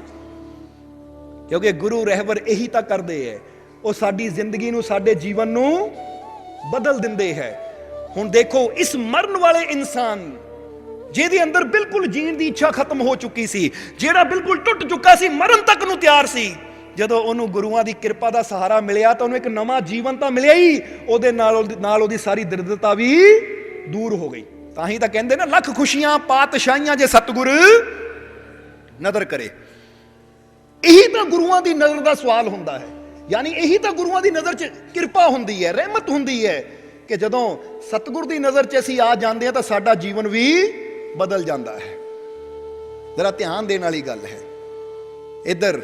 ਕਿਉਂਕਿ ਗੁਰੂ ਰਹਿਬਰ ਇਹੀ ਤਾਂ ਕਰਦੇ ਹੈ, ਉਹ ਸਾਡੀ ਜ਼ਿੰਦਗੀ ਨੂੰ, ਸਾਡੇ ਜੀਵਨ ਨੂੰ ਬਦਲ ਦਿੰਦੇ ਹੈ। ਹੁਣ ਦੇਖੋ ਇਸ ਮਰਨ ਵਾਲੇ ਇਨਸਾਨ ਜਿਹਦੇ ਅੰਦਰ ਬਿਲਕੁਲ ਜੀਣ ਦੀ ਇੱਛਾ ਖਤਮ ਹੋ ਚੁੱਕੀ ਸੀ, ਜਿਹੜਾ ਬਿਲਕੁਲ ਟੁੱਟ ਚੁੱਕਾ ਸੀ, ਮਰਨ ਤੱਕ ਨੂੰ ਤਿਆਰ ਸੀ, ਜਦੋਂ ਉਹਨੂੰ ਗੁਰੂਆਂ ਦੀ ਕਿਰਪਾ ਦਾ ਸਹਾਰਾ ਮਿਲਿਆ ਤਾਂ ਉਹਨੂੰ ਇੱਕ ਨਵਾਂ ਜੀਵਨ ਤਾਂ ਮਿਲਿਆ ਹੀ, ਉਹਦੇ ਨਾਲ ਉਹਦੀ ਸਾਰੀ ਦਰਦਤਾ ਵੀ ਦੂਰ ਹੋ ਗਈ। ਤਾਂ ਹੀ ਤਾਂ ਕਹਿੰਦੇ ਨਾ, ਲੱਖ ਖੁਸ਼ੀਆਂ ਪਾਤਸ਼ਾਹੀਆਂ ਜੇ ਸਤਿਗੁਰ ਨਜ਼ਰ ਕਰੇ। ਇਹੀ ਤਾਂ ਗੁਰੂਆਂ ਦੀ ਨਜ਼ਰ ਦਾ ਸਵਾਲ ਹੁੰਦਾ ਹੈ, ਯਾਨੀ ਇਹੀ ਤਾਂ ਗੁਰੂਆਂ ਦੀ ਨਜ਼ਰ 'ਚ ਕਿਰਪਾ ਹੁੰਦੀ ਹੈ, ਰਹਿਮਤ ਹੁੰਦੀ ਹੈ ਕਿ ਜਦੋਂ ਸਤਿਗੁਰ ਦੀ ਨਜ਼ਰ 'ਚ ਅਸੀਂ ਆ ਜਾਂਦੇ ਹਾਂ ਤਾਂ ਸਾਡਾ ਜੀਵਨ ਵੀ ਬਦਲ ਜਾਂਦਾ ਹੈ। ਜ਼ਰਾ ਧਿਆਨ ਦੇਣ ਵਾਲੀ ਗੱਲ ਹੈ। ਇੱਧਰ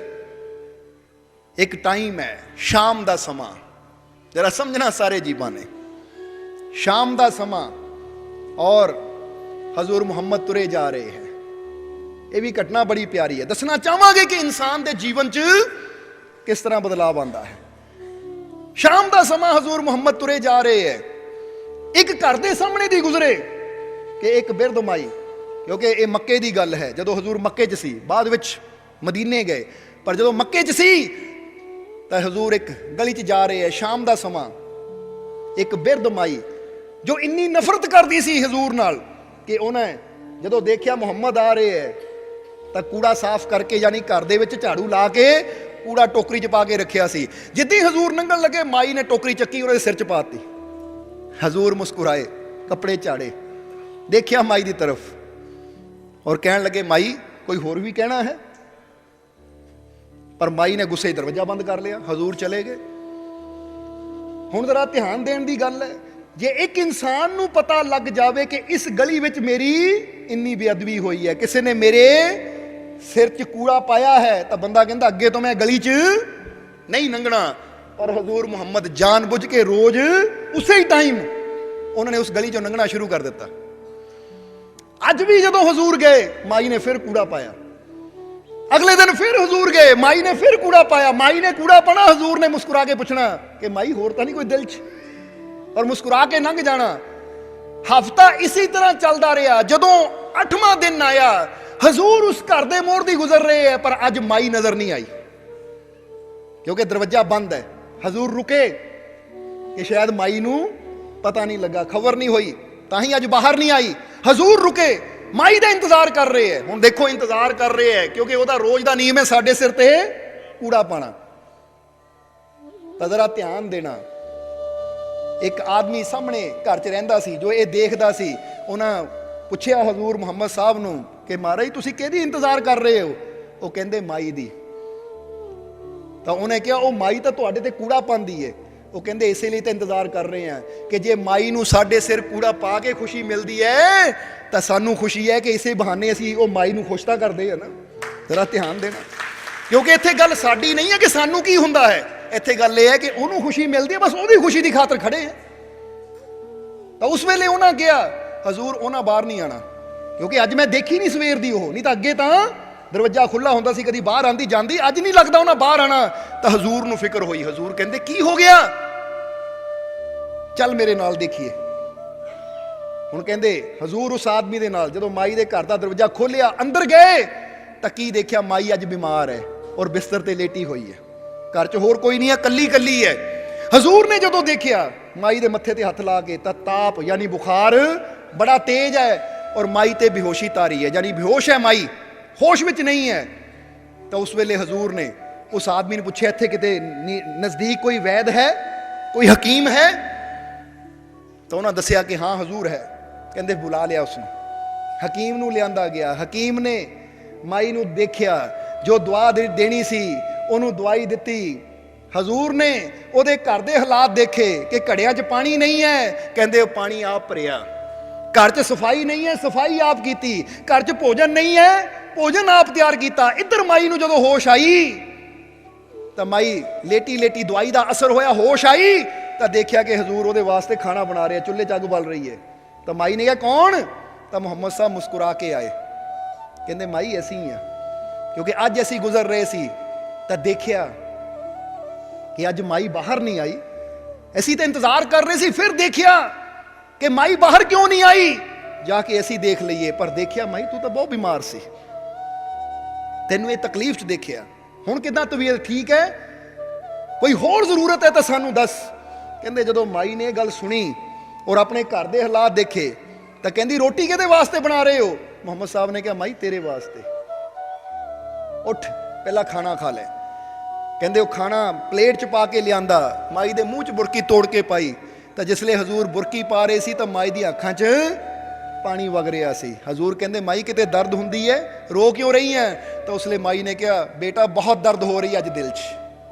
ਇੱਕ ਟਾਈਮ ਹੈ, ਸ਼ਾਮ ਦਾ ਸਮਾਂ, ਜ਼ਰਾ ਸਮਝਣਾ ਸਾਰੇ ਜੀਵਾਂ ਨੇ। ਸ਼ਾਮ ਦਾ ਸਮਾਂ ਔਰ ਹਜ਼ੂਰ ਮੁਹੰਮਦ ਤੁਰੇ ਜਾ ਰਹੇ ਹੈ। ਇਹ ਵੀ ਘਟਨਾ ਬੜੀ ਪਿਆਰੀ ਹੈ, ਦੱਸਣਾ ਚਾਹਾਂਗੇ ਕਿ ਇਨਸਾਨ ਦੇ ਜੀਵਨ 'ਚ ਕਿਸ ਤਰ੍ਹਾਂ ਬਦਲਾਅ ਆਉਂਦਾ ਹੈ। ਸ਼ਾਮ ਦਾ ਸਮਾਂ, ਹਜ਼ੂਰ ਮੁਹੰਮਦ ਤੁਰੇ ਜਾ ਰਹੇ ਹੈ। ਇੱਕ ਘਰ ਦੇ ਸਾਹਮਣੇ ਦੀ ਗੁਜ਼ਰੇ ਕਿ ਇੱਕ ਬਿਰਧ ਮਾਈ, ਕਿਉਂਕਿ ਇਹ ਮੱਕੇ ਦੀ ਗੱਲ ਹੈ, ਜਦੋਂ ਹਜ਼ੂਰ ਮੱਕੇ 'ਚ ਸੀ, ਬਾਅਦ ਵਿੱਚ ਮਦੀਨੇ ਗਏ, ਪਰ ਜਦੋਂ ਮੱਕੇ 'ਚ ਸੀ ਤਾਂ ਹਜ਼ੂਰ ਇੱਕ ਗਲੀ 'ਚ ਜਾ ਰਹੇ ਹੈ। ਸ਼ਾਮ ਦਾ ਸਮਾਂ, ਇੱਕ ਬਿਰਧ ਮਾਈ ਜੋ ਇੰਨੀ ਨਫ਼ਰਤ ਕਰਦੀ ਸੀ ਹਜ਼ੂਰ ਨਾਲ ਕਿ ਉਹਨੇ ਜਦੋਂ ਦੇਖਿਆ ਮੁਹੰਮਦ ਆ ਰਹੇ ਹੈ ਤਾਂ ਕੂੜਾ ਸਾਫ਼ ਕਰਕੇ, ਯਾਨੀ ਘਰ ਦੇ ਵਿੱਚ ਝਾੜੂ ਲਾ ਕੇ ਕੂੜਾ ਟੋਕਰੀ 'ਚ ਪਾ ਕੇ ਰੱਖਿਆ ਸੀ। ਜਿੱਦਾਂ ਹੀ ਹਜ਼ੂਰ ਲੰਘਣ ਲੱਗੇ, ਮਾਈ ਨੇ ਟੋਕਰੀ ਚੱਕੀ, ਉਹਦੇ ਸਿਰ 'ਚ ਪਾਤੀ। ਹਜ਼ੂਰ ਮੁਸਕਰਾਏ, ਕੱਪੜੇ ਝਾੜੇ, ਦੇਖਿਆ ਮਾਈ ਦੀ ਤਰਫ ਔਰ ਕਹਿਣ ਲੱਗੇ, ਮਾਈ ਕੋਈ ਹੋਰ ਵੀ ਕਹਿਣਾ ਹੈ? ਪਰ ਮਾਈ ਨੇ ਗੁੱਸੇ ਦਰਵਾਜ਼ਾ ਬੰਦ ਕਰ ਲਿਆ, ਹਜ਼ੂਰ ਚਲੇ ਗਏ। ਹੁਣ ਜ਼ਰਾ ਧਿਆਨ ਦੇਣ ਦੀ ਗੱਲ ਹੈ, ਜੇ ਇੱਕ ਇਨਸਾਨ ਨੂੰ ਪਤਾ ਲੱਗ ਜਾਵੇ ਕਿ ਇਸ ਗਲੀ ਵਿੱਚ ਮੇਰੀ ਇੰਨੀ ਬੇਅਦਬੀ ਹੋਈ ਹੈ, ਕਿਸੇ ਨੇ ਮੇਰੇ ਸਿਰ 'ਚ ਕੂੜਾ ਪਾਇਆ ਹੈ, ਤਾਂ ਬੰਦਾ ਕਹਿੰਦਾ ਅੱਗੇ ਤੋਂ ਮੈਂ ਗਲੀ 'ਚ ਨਹੀਂ ਲੰਘਣਾ। ਪਰ ਹਜ਼ੂਰ ਮੁਹੰਮਦ ਜਾਣ ਬੁੱਝ ਕੇ ਰੋਜ਼ ਉਸੇ ਹੀ ਟਾਈਮ ਉਹਨਾਂ ਨੇ ਉਸ ਗਲੀ 'ਚੋਂ ਲੰਘਣਾ ਸ਼ੁਰੂ ਕਰ ਦਿੱਤਾ। ਅੱਜ ਵੀ ਜਦੋਂ ਹਜ਼ੂਰ ਗਏ, ਮਾਈ ਨੇ ਫਿਰ ਕੂੜਾ ਪਾਇਆ। ਅਗਲੇ ਦਿਨ ਫਿਰ ਹਜ਼ੂਰ ਗਏ, ਮਾਈ ਨੇ ਫਿਰ ਕੂੜਾ ਪਾਇਆ। ਮਾਈ ਨੇ ਕੂੜਾ ਪਾਣਾ, ਹਜ਼ੂਰ ਨੇ ਮੁਸਕਰਾ ਕੇ ਪੁੱਛਣਾ ਕਿ ਮਾਈ ਹੋਰ ਤਾਂ ਨਹੀਂ ਕੋਈ ਦਿਲ 'ਚ, ਔਰ ਮੁਸਕਰਾ ਕੇ ਲੰਘ ਜਾਣਾ। ਹਫ਼ਤਾ ਇਸੇ ਤਰ੍ਹਾਂ ਚੱਲਦਾ ਰਿਹਾ। ਜਦੋਂ 8ਵਾਂ ਦਿਨ ਆਇਆ ਹਜ਼ੂਰ ਉਸ ਘਰ ਦੇ ਮੋੜ ਦੀ ਗੁਜ਼ਰ ਰਹੇ ਹੈ, ਪਰ ਅੱਜ ਮਾਈ ਨਜ਼ਰ ਨਹੀਂ ਆਈ ਕਿਉਂਕਿ ਦਰਵਾਜ਼ਾ ਬੰਦ ਹੈ। ਹਜ਼ੂਰ ਰੁਕੇ ਕਿ ਸ਼ਾਇਦ ਮਾਈ ਨੂੰ ਪਤਾ ਨਹੀਂ ਲੱਗਾ, ਖਬਰ ਨਹੀਂ ਹੋਈ, ਤਾਂ ਹੀ ਅੱਜ ਬਾਹਰ ਨਹੀਂ ਆਈ। ਹਜ਼ੂਰ ਰੁਕੇ, ਮਾਈ ਦਾ ਇੰਤਜ਼ਾਰ ਕਰ ਰਹੇ ਹੈ। ਹੁਣ ਦੇਖੋ ਇੰਤਜ਼ਾਰ ਕਰ ਰਹੇ ਹੈ ਕਿਉਂਕਿ ਉਹਦਾ ਰੋਜ਼ ਦਾ ਨਿਯਮ ਹੈ ਸਾਡੇ ਸਿਰ ਤੇ ਕੂੜਾ ਪਾਣਾ। ਤਾਂ ਜ਼ਰਾ ਧਿਆਨ ਦੇਣਾ, ਇੱਕ ਆਦਮੀ ਸਾਹਮਣੇ ਘਰ 'ਚ ਰਹਿੰਦਾ ਸੀ ਜੋ ਇਹ ਦੇਖਦਾ ਸੀ। ਉਹਨਾਂ ਪੁੱਛਿਆ ਹਜ਼ੂਰ ਮੁਹੰਮਦ ਸਾਹਿਬ ਨੂੰ ਕਿ ਮਹਾਰਾਜ ਤੁਸੀਂ ਕਿਹਦੀ ਇੰਤਜ਼ਾਰ ਕਰ ਰਹੇ ਹੋ? ਉਹ ਕਹਿੰਦੇ ਮਾਈ ਦੀ। ਤਾਂ ਉਹਨੇ ਕਿਹਾ ਉਹ ਮਾਈ ਤਾਂ ਤੁਹਾਡੇ ਤੇ ਕੂੜਾ ਪਾਉਂਦੀ ਹੈ। ਉਹ ਕਹਿੰਦੇ ਇਸੇ ਲਈ ਤਾਂ ਇੰਤਜ਼ਾਰ ਕਰ ਰਹੇ ਹਾਂ ਕਿ ਜੇ ਮਾਈ ਨੂੰ ਸਾਡੇ ਸਿਰ ਕੂੜਾ ਪਾ ਕੇ ਖੁਸ਼ੀ ਮਿਲਦੀ ਹੈ ਤਾਂ ਸਾਨੂੰ ਖੁਸ਼ੀ ਹੈ ਕਿ ਇਸੇ ਬਹਾਨੇ ਅਸੀਂ ਉਹ ਮਾਈ ਨੂੰ ਖੁਸ਼ ਤਾਂ ਕਰਦੇ ਹਾਂ ਨਾ। ਜ਼ਰਾ ਧਿਆਨ ਦੇਣਾ, ਕਿਉਂਕਿ ਇੱਥੇ ਗੱਲ ਸਾਡੀ ਨਹੀਂ ਹੈ ਕਿ ਸਾਨੂੰ ਕੀ ਹੁੰਦਾ ਹੈ, ਇੱਥੇ ਗੱਲ ਇਹ ਹੈ ਕਿ ਉਹਨੂੰ ਖੁਸ਼ੀ ਮਿਲਦੀ ਹੈ, ਬਸ ਉਹਦੀ ਖੁਸ਼ੀ ਦੀ ਖਾਤਰ ਖੜੇ ਹੈ। ਤਾਂ ਉਸ ਵੇਲੇ ਉਹਨਾਂ ਕਿਹਾ ਹਜ਼ੂਰ ਉਹਨਾਂ ਬਾਹਰ ਨਹੀਂ ਆਣਾ, ਕਿਉਂਕਿ ਅੱਜ ਮੈਂ ਦੇਖੀ ਨਹੀਂ ਸਵੇਰ ਦੀ ਉਹ, ਨਹੀਂ ਤਾਂ ਅੱਗੇ ਤਾਂ ਦਰਵਾਜ਼ਾ ਖੁੱਲਾ ਹੁੰਦਾ ਸੀ, ਕਦੀ ਬਾਹਰ ਆਂਦੀ ਜਾਂਦੀ, ਅੱਜ ਨਹੀਂ ਲੱਗਦਾ ਉਹਨਾਂ ਬਾਹਰ ਆਣਾ। ਤਾਂ ਹਜ਼ੂਰ ਨੂੰ ਫਿਕਰ ਹੋਈ। ਹਜ਼ੂਰ ਕਹਿੰਦੇ ਕੀ ਹੋ ਗਿਆ? ਚੱਲ ਮੇਰੇ ਨਾਲ ਦੇਖੀਏ। ਹੁਣ ਕਹਿੰਦੇ ਹਜ਼ੂਰ ਉਸ ਆਦਮੀ ਦੇ ਨਾਲ ਜਦੋਂ ਮਾਈ ਦੇ ਘਰ ਦਾ ਦਰਵਾਜ਼ਾ ਖੋਲਿਆ, ਅੰਦਰ ਗਏ ਤਾਂ ਕੀ ਦੇਖਿਆ? ਮਾਈ ਅੱਜ ਬਿਮਾਰ ਹੈ ਔਰ ਬਿਸਤਰ ਤੇ ਲੇਟੀ ਹੋਈ ਹੈ। ਘਰ 'ਚ ਹੋਰ ਕੋਈ ਨਹੀਂ ਹੈ, ਕੱਲੀ ਕੱਲੀ ਹੈ। ਹਜ਼ੂਰ ਨੇ ਜਦੋਂ ਦੇਖਿਆ ਮਾਈ ਦੇ ਮੱਥੇ ਤੇ ਹੱਥ ਲਾ ਕੇ, ਤਾਂ ਤਾਪ ਯਾਨੀ ਬੁਖਾਰ ਬੜਾ ਤੇਜ਼ ਹੈ ਔਰ ਮਾਈ ਤੇ ਬੇਹੋਸ਼ੀ ਤਾਰੀ ਹੈ, ਯਾਨੀ ਬੇਹੋਸ਼ ਹੈ ਮਾਈ, ਹੋਸ਼ ਵਿੱਚ ਨਹੀਂ ਹੈ। ਤਾਂ ਉਸ ਵੇਲੇ ਹਜ਼ੂਰ ਨੇ ਉਸ ਆਦਮੀ ਨੂੰ ਪੁੱਛਿਆ ਇੱਥੇ ਕਿਤੇ ਨਜ਼ਦੀਕ ਕੋਈ ਵੈਦ ਹੈ, ਕੋਈ ਹਕੀਮ ਹੈ? ਤਾਂ ਉਹਨਾਂ ਦੱਸਿਆ ਕਿ ਹਾਂ ਹਜ਼ੂਰ ਹੈ। ਕਹਿੰਦੇ ਬੁਲਾ ਲਿਆ ਉਸਨੂੰ। ਹਕੀਮ ਨੂੰ ਲਿਆਂਦਾ ਗਿਆ। ਹਕੀਮ ਨੇ ਮਾਈ ਨੂੰ ਦੇਖਿਆ, ਜੋ ਦੁਆ ਦੇਣੀ ਸੀ ਉਹਨੂੰ ਦਵਾਈ ਦਿੱਤੀ। ਹਜ਼ੂਰ ਨੇ ਉਹਦੇ ਘਰ ਦੇ ਹਾਲਾਤ ਦੇਖੇ ਕਿ ਘੜਿਆਂ 'ਚ ਪਾਣੀ ਨਹੀਂ ਹੈ, ਕਹਿੰਦੇ ਉਹ ਪਾਣੀ ਆਪ ਭਰਿਆ। ਘਰ 'ਚ ਸਫਾਈ ਨਹੀਂ ਹੈ, ਸਫਾਈ ਆਪ ਕੀਤੀ। ਘਰ 'ਚ ਭੋਜਨ ਨਹੀਂ ਹੈ, ਭੋਜਨ ਆਪ ਤਿਆਰ ਕੀਤਾ। ਇੱਧਰ ਮਾਈ ਨੂੰ ਜਦੋਂ ਹੋਸ਼ ਆਈ ਤਾਂ ਮਾਈ ਲੇਟੀ ਲੇਟੀ ਦਵਾਈ ਦਾ ਅਸਰ ਹੋਇਆ, ਹੋਸ਼ ਆਈ ਤਾਂ ਦੇਖਿਆ ਕਿ ਹਜ਼ੂਰ ਉਹਦੇ ਵਾਸਤੇ ਖਾਣਾ ਬਣਾ ਰਹੇ, ਚੁੱਲ੍ਹੇ 'ਚ ਅੱਗ ਬਲ ਰਹੀ ਹੈ। ਤਾਂ ਮਾਈ ਨੇ ਕਿਹਾ ਕੌਣ? ਤਾਂ ਮੁਹੰਮਦ ਸਾਹਿਬ ਮੁਸਕਰਾ ਕੇ ਆਏ। ਕਹਿੰਦੇ ਮਾਈ ਅਸੀਂ ਹੀ ਆ, ਕਿਉਂਕਿ ਅੱਜ ਅਸੀਂ ਗੁਜ਼ਰ ਰਹੇ ਸੀ ਤਾਂ ਦੇਖਿਆ ਕਿ ਅੱਜ ਮਾਈ ਬਾਹਰ ਨਹੀਂ ਆਈ। ਅਸੀਂ ਤਾਂ ਇੰਤਜ਼ਾਰ ਕਰ ਰਹੇ ਸੀ, ਫਿਰ ਦੇਖਿਆ ਕਿ ਮਾਈ ਬਾਹਰ ਕਿਉਂ ਨਹੀਂ ਆਈ, ਜਾ ਕੇ ਅਸੀਂ ਦੇਖ ਲਈਏ। ਪਰ ਦੇਖਿਆ ਮਾਈ ਤੂੰ ਤਾਂ ਬਹੁਤ ਬਿਮਾਰ ਸੀ, ਤੈਨੂੰ ਇਹ ਤਕਲੀਫ 'ਚ ਦੇਖਿਆ। ਹੁਣ ਕਿੱਦਾਂ ਤਬੀਅਤ ਠੀਕ ਹੈ? ਕੋਈ ਹੋਰ ਜ਼ਰੂਰਤ ਹੈ ਤਾਂ ਸਾਨੂੰ ਦੱਸ। ਕਹਿੰਦੇ ਜਦੋਂ ਮਾਈ ਨੇ ਇਹ ਗੱਲ ਸੁਣੀ ਔਰ ਆਪਣੇ ਘਰ ਦੇ ਹਾਲਾਤ ਦੇਖੇ ਤਾਂ ਕਹਿੰਦੀ ਰੋਟੀ ਕਿਹਦੇ ਵਾਸਤੇ ਬਣਾ ਰਹੇ ਹੋ? ਮੁਹੰਮਦ ਸਾਹਿਬ ਨੇ ਕਿਹਾ ਮਾਈ ਤੇਰੇ ਵਾਸਤੇ, ਉੱਠ ਪਹਿਲਾਂ ਖਾਣਾ ਖਾ ਲੈ। ਕਹਿੰਦੇ ਉਹ ਖਾਣਾ ਪਲੇਟ 'ਚ ਪਾ ਕੇ ਲਿਆਂਦਾ, ਮਾਈ ਦੇ ਮੂੰਹ 'ਚ ਬੁਰਕੀ ਤੋੜ ਕੇ ਪਾਈ। ਤਾਂ ਜਿਸਲੇ ਹਜ਼ੂਰ ਬੁਰਕੀ ਪਾ ਰਹੇ ਸੀ ਤਾਂ ਮਾਈ ਦੀਆਂ ਅੱਖਾਂ 'ਚ ਪਾਣੀ ਵਗ ਰਿਹਾ ਸੀ। ਹਜ਼ੂਰ ਕਹਿੰਦੇ ਮਾਈ ਕਿਤੇ ਦਰਦ ਹੁੰਦੀ ਹੈ, ਰੋ ਕਿਉਂ ਰਹੀ ਹੈ? ਤਾਂ ਉਸਲੇ ਮਾਈ ਨੇ ਕਿਹਾ ਬੇਟਾ ਬਹੁਤ ਦਰਦ ਹੋ ਰਹੀ ਹੈ ਅੱਜ ਦਿਲ 'ਚ।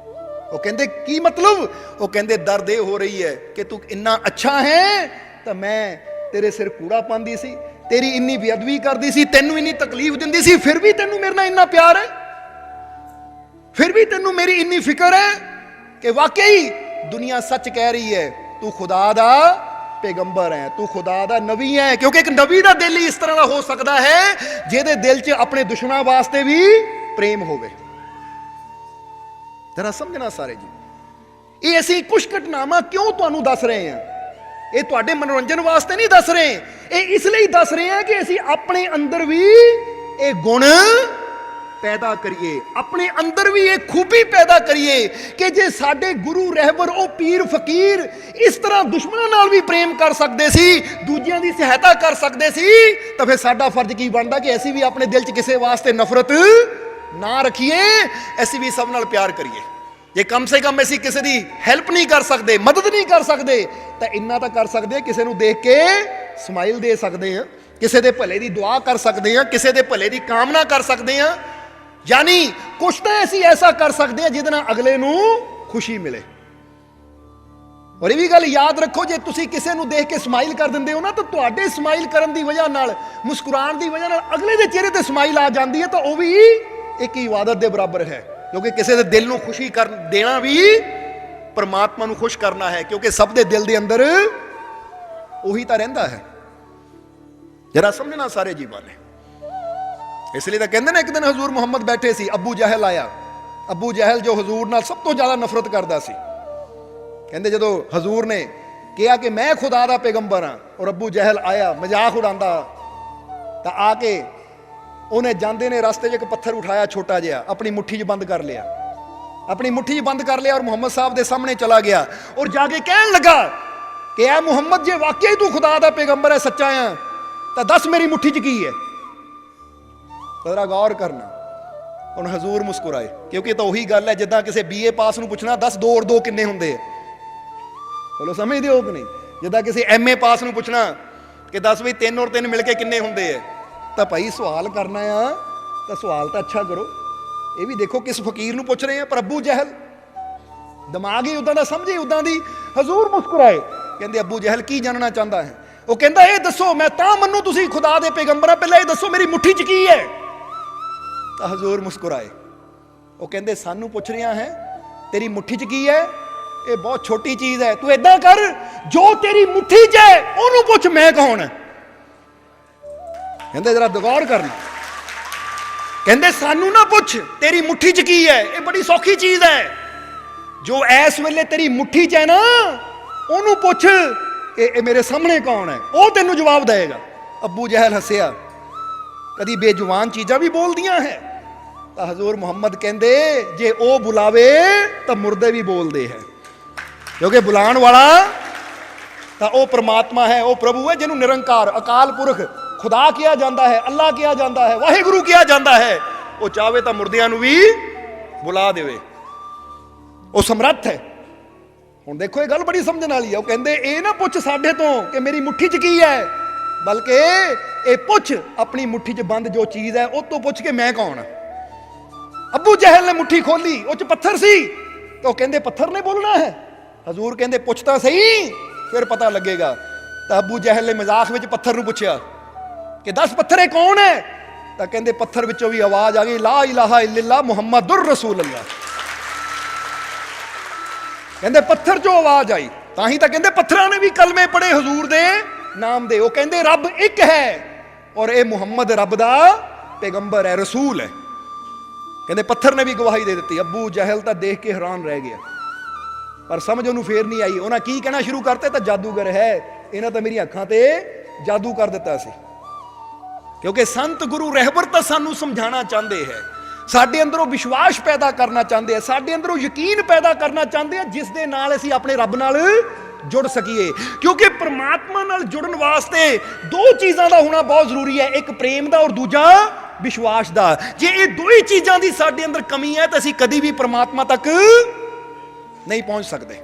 ਉਹ ਕਹਿੰਦੇ ਕੀ ਮਤਲਬ? ਉਹ ਕਹਿੰਦੇ ਦਰਦ ਇਹ ਹੋ ਰਹੀ ਹੈ ਕਿ ਤੂੰ ਇੰਨਾ ਅੱਛਾ ਹੈ ਤਾਂ ਮੈਂ ਤੇਰੇ ਸਿਰ ਕੂੜਾ ਪਾਉਂਦੀ ਸੀ, ਤੇਰੀ ਇੰਨੀ ਬੇਅਦਬੀ ਕਰਦੀ ਸੀ, ਤੈਨੂੰ ਇੰਨੀ ਤਕਲੀਫ ਦਿੰਦੀ ਸੀ, ਫਿਰ ਵੀ ਤੈਨੂੰ ਮੇਰੇ ਨਾਲ ਇੰਨਾ ਪਿਆਰ ਹੈ, ਫਿਰ ਵੀ ਤੈਨੂੰ ਮੇਰੀ ਇੰਨੀ ਫਿਕਰ ਹੈ ਕਿ ਵਾਕਈ ਦੁਨੀਆ ਸੱਚ ਕਹਿ ਰਹੀ ਹੈ ਤੂੰ ਖੁਦਾ ਦਾ ਪੈਗੰਬਰ ਹੈ, ਤੂੰ ਖੁਦਾ ਦਾ ਨਬੀ ਹੈ। ਕਿਉਂਕਿ ਇੱਕ ਨਬੀ ਦਾ ਦਿਲ ਹੀ ਇਸ ਤਰ੍ਹਾਂ ਦਾ ਹੋ ਸਕਦਾ ਹੈ ਜਿਹਦੇ ਦਿਲ 'ਚ ਆਪਣੇ ਦੁਸ਼ਮਣਾਂ ਵਾਸਤੇ ਵੀ ਪ੍ਰੇਮ ਹੋਵੇ। ਜਰਾ ਸਮਝਣਾ ਸਾਰੇ ਜੀ, ਇਹ ਅਸੀਂ ਕੁਝ ਘਟਨਾਵਾਂ ਕਿਉਂ ਤੁਹਾਨੂੰ ਦੱਸ ਰਹੇ ਹਾਂ? ਇਹ ਤੁਹਾਡੇ ਮਨੋਰੰਜਨ ਵਾਸਤੇ ਨਹੀਂ ਦੱਸ ਰਹੇ, ਇਹ ਇਸ ਲਈ ਦੱਸ ਰਹੇ ਹਾਂ ਕਿ ਅਸੀਂ ਆਪਣੇ ਅੰਦਰ ਵੀ ਇਹ ਗੁਣ ਪੈਦਾ ਕਰੀਏ, ਆਪਣੇ ਅੰਦਰ ਵੀ ਇਹ ਖੂਬੀ ਪੈਦਾ ਕਰੀਏ ਕਿ ਜੇ ਸਾਡੇ ਗੁਰੂ ਰਹਿਬਰ ਉਹ ਪੀਰ ਫਕੀਰ ਇਸ ਤਰ੍ਹਾਂ ਦੁਸ਼ਮਣਾਂ ਨਾਲ ਵੀ ਪ੍ਰੇਮ ਕਰ ਸਕਦੇ ਸੀ, ਦੂਜਿਆਂ ਦੀ ਸਹਾਇਤਾ ਕਰ ਸਕਦੇ ਸੀ, ਤਾਂ ਫਿਰ ਸਾਡਾ ਫਰਜ਼ ਕੀ ਬਣਦਾ ਕਿ ਅਸੀਂ ਵੀ ਆਪਣੇ ਦਿਲ 'ਚ ਕਿਸੇ ਵਾਸਤੇ ਨਫ਼ਰਤ ਨਾ ਰੱਖੀਏ, ਅਸੀਂ ਵੀ ਸਭ ਨਾਲ ਪਿਆਰ ਕਰੀਏ। ਜੇ ਕਮ ਸੇ ਕਮ ਅਸੀਂ ਕਿਸੇ ਦੀ ਹੈਲਪ ਨਹੀਂ ਕਰ ਸਕਦੇ, ਮਦਦ ਨਹੀਂ ਕਰ ਸਕਦੇ, ਤਾਂ ਇੰਨਾ ਤਾਂ ਕਰ ਸਕਦੇ ਹਾਂ ਕਿਸੇ ਨੂੰ ਦੇਖ ਕੇ ਸਮਾਈਲ ਦੇ ਸਕਦੇ ਹਾਂ, ਕਿਸੇ ਦੇ ਭਲੇ ਦੀ ਦੁਆ ਕਰ ਸਕਦੇ ਹਾਂ, ਕਿਸੇ ਦੇ ਭਲੇ ਦੀ ਕਾਮਨਾ ਕਰ ਸਕਦੇ ਹਾਂ। ਯਾਨੀ ਕੁਛ ਤਾਂ ਅਸੀਂ ਐਸਾ ਕਰ ਸਕਦੇ ਹਾਂ ਜਿਹਦੇ ਨਾਲ ਅਗਲੇ ਨੂੰ ਖੁਸ਼ੀ ਮਿਲੇ। ਔਰ ਇਹ ਵੀ ਗੱਲ ਯਾਦ ਰੱਖੋ, ਜੇ ਤੁਸੀਂ ਕਿਸੇ ਨੂੰ ਦੇਖ ਕੇ ਸਮਾਈਲ ਕਰ ਦਿੰਦੇ ਹੋ ਨਾ, ਤਾਂ ਤੁਹਾਡੇ ਸਮਾਈਲ ਕਰਨ ਦੀ ਵਜ੍ਹਾ ਨਾਲ, ਮੁਸਕਰਾਉਣ ਦੀ ਵਜ੍ਹਾ ਨਾਲ ਅਗਲੇ ਦੇ ਚਿਹਰੇ ਤੇ ਸਮਾਈਲ ਆ ਜਾਂਦੀ ਹੈ, ਤਾਂ ਉਹ ਵੀ ਇੱਕ ਇਬਾਦਤ ਦੇ ਬਰਾਬਰ ਹੈ। ਕਿਉਂਕਿ ਕਿਸੇ ਦੇ ਦਿਲ ਨੂੰ ਖੁਸ਼ੀ ਕਰ ਦੇਣਾ ਵੀ ਪਰਮਾਤਮਾ ਨੂੰ ਖੁਸ਼ ਕਰਨਾ ਹੈ, ਕਿਉਂਕਿ ਸਭ ਦੇ ਦਿਲ ਦੇ ਅੰਦਰ ਉਹੀ ਤਾਂ ਰਹਿੰਦਾ ਹੈ। ਜਰਾ ਸਮਝਣਾ ਸਾਰੇ ਜੀਵਾਂ ਨੇ। ਇਸ ਲਈ ਤਾਂ ਕਹਿੰਦੇ ਨੇ ਇੱਕ ਦਿਨ ਹਜ਼ੂਰ ਮੁਹੰਮਦ ਬੈਠੇ ਸੀ, ਅਬੂ ਜਹਿਲ ਆਇਆ। ਅਬੂ ਜਹਿਲ ਜੋ ਹਜ਼ੂਰ ਨਾਲ ਸਭ ਤੋਂ ਜ਼ਿਆਦਾ ਨਫ਼ਰਤ ਕਰਦਾ ਸੀ, ਕਹਿੰਦੇ ਜਦੋਂ ਹਜ਼ੂਰ ਨੇ ਕਿਹਾ ਕਿ ਮੈਂ ਖੁਦਾ ਦਾ ਪੈਗੰਬਰ ਹਾਂ, ਔਰ ਅਬੂ ਜਹਿਲ ਆਇਆ ਮਜ਼ਾਕ ਉਡਾਉਂਦਾ, ਤਾਂ ਆ ਕੇ ਉਹਨੇ ਜਾਂਦੇ ਨੇ ਰਸਤੇ 'ਚ ਇੱਕ ਪੱਥਰ ਉਠਾਇਆ ਛੋਟਾ ਜਿਹਾ, ਆਪਣੀ ਮੁੱਠੀ 'ਚ ਬੰਦ ਕਰ ਲਿਆ, अपनी मुट्ठी बंद कर लिया और मुहम्मद साहब के सामने चला गया और जाके कहने लगा कि ऐ मुहम्मद जे वाकई तू खुदा दा पैगंबर है, सच्चा है, तो दस मेरी मुट्ठी च की है। जरा गौर करना। हुण हजूर मुस्कुराए, क्योंकि तो वही गल है जिद्दां किसी BA पास नूं पुछना 10 2 और 2 किन्ने हुंदे है। बोलो समझदे हो कि नहीं? जिद्दां किसी MA पास नूं पुछना कि 10 भी 3 और 3 मिल के किन्ने हुंदे है, तो भाई सवाल करना आ तो सवाल तो अच्छा करो। ये भी देखो किस फकीर नूं पुछ रहे हैं, पर अबू जहल दिमाग ही उदां दा समझे उदां दी। हजूर मुस्कुराए, कहंदे अबू जहल की जानना चाहता है? वो कहंदा ये दसो, मैं तां मन्नू तुसीं खुदा दे पैगंबर, पहले ये दसो मेरी मुट्ठी च की है। तो हजूर मुस्कुराए, वो कहंदे सानू पुछ रहा है तेरी मुट्ठी च की है? ये बहुत छोटी चीज है, तू इदां कर जो तेरी मुट्ठी च है ओनू पुछ मैं कौन है। कहंदे जरा गौर करना, कहंदे सानू ना पुछ तेरी मुट्ठी च की है, ये बड़ी सौखी चीज है, जो इस वेले तेरी मुट्ठी च है ना ओनू पुछ ये मेरे सामने कौन है, वो तेनू जवाब देगा। अबू जहल हसिया, कदी बेजुबान चीज़ां भी बोल दियां है। तो हजूर मुहम्मद कहंदे जे ओ बुलावे तो मुर्दे भी बोलते हैं, क्योंकि बुलाण वाला तो वो परमात्मा है, वो प्रभु है जिन्होंने निरंकार अकाल पुरख खुदा किया जाता है, अल्लाह किया जाता है, वाहिगुरु किया जाता है। वो चाहे तो मुर्दियां नूं भी बुला देवे, वो समर्थ है। हुण देखो ये गल बड़ी समझण वाली है। वो कहंदे ये ना पुछ साडे तो कि मेरी मुट्ठी च की है, बल्कि ये पुछ अपनी मुट्ठी च बंद जो चीज़ है उस तो पुछ के मैं कौन। अबू जहल ने मुट्ठी खोली, उस पत्थर सी, तो कहंदे पत्थर ने बोलना है। हजूर कहंदे पुछता सही फिर पता लगेगा। तो अबू जहल ने मजाक में पत्थर नूं पुछया कि 10 पत्थर कौन है? तो कहंदे पत्थर विचों भी आवाज आ गई, ला इलाहा इल्लल्लाह मुहम्मदुर रसूलुल्लाह। कहंदे पत्थर जो आवाज आई, ताही तो कहंदे पत्थरां ने भी कलमे पढ़े हजूर दे नाम दे। वो कहंदे रब एक है और ये मुहम्मद रब दा पैगंबर है, रसूल है। कहंदे पत्थर ने भी गवाही दे दी। अबू जहल तो देख के हैरान रह गया, पर समझ उन्होंने फेर नहीं आई। उन्हें की कहना शुरू करते, तो जादूगर है, इन्हें तो मेरी अखां ते जादू कर दिता सी। क्योंकि संत गुरु रहबर तो सानू समझाना चाहते हैं, साडे अंदरों विश्वास पैदा करना चाहते हैं, साडे अंदरों यकीन पैदा करना चाहते हैं, जिस दे नाल असीं अपने रब नाल जुड़ सकीए। क्योंकि परमात्मा नाल जुड़न वास्ते 2 चीज़ां दा होना बहुत जरूरी है, एक प्रेम दा और दूजा विश्वास दा। जे ये 2 ही चीज़ां दी साडे अंदर कमी है तो असीं कदी भी परमात्मा तक नहीं पहुंच सकते।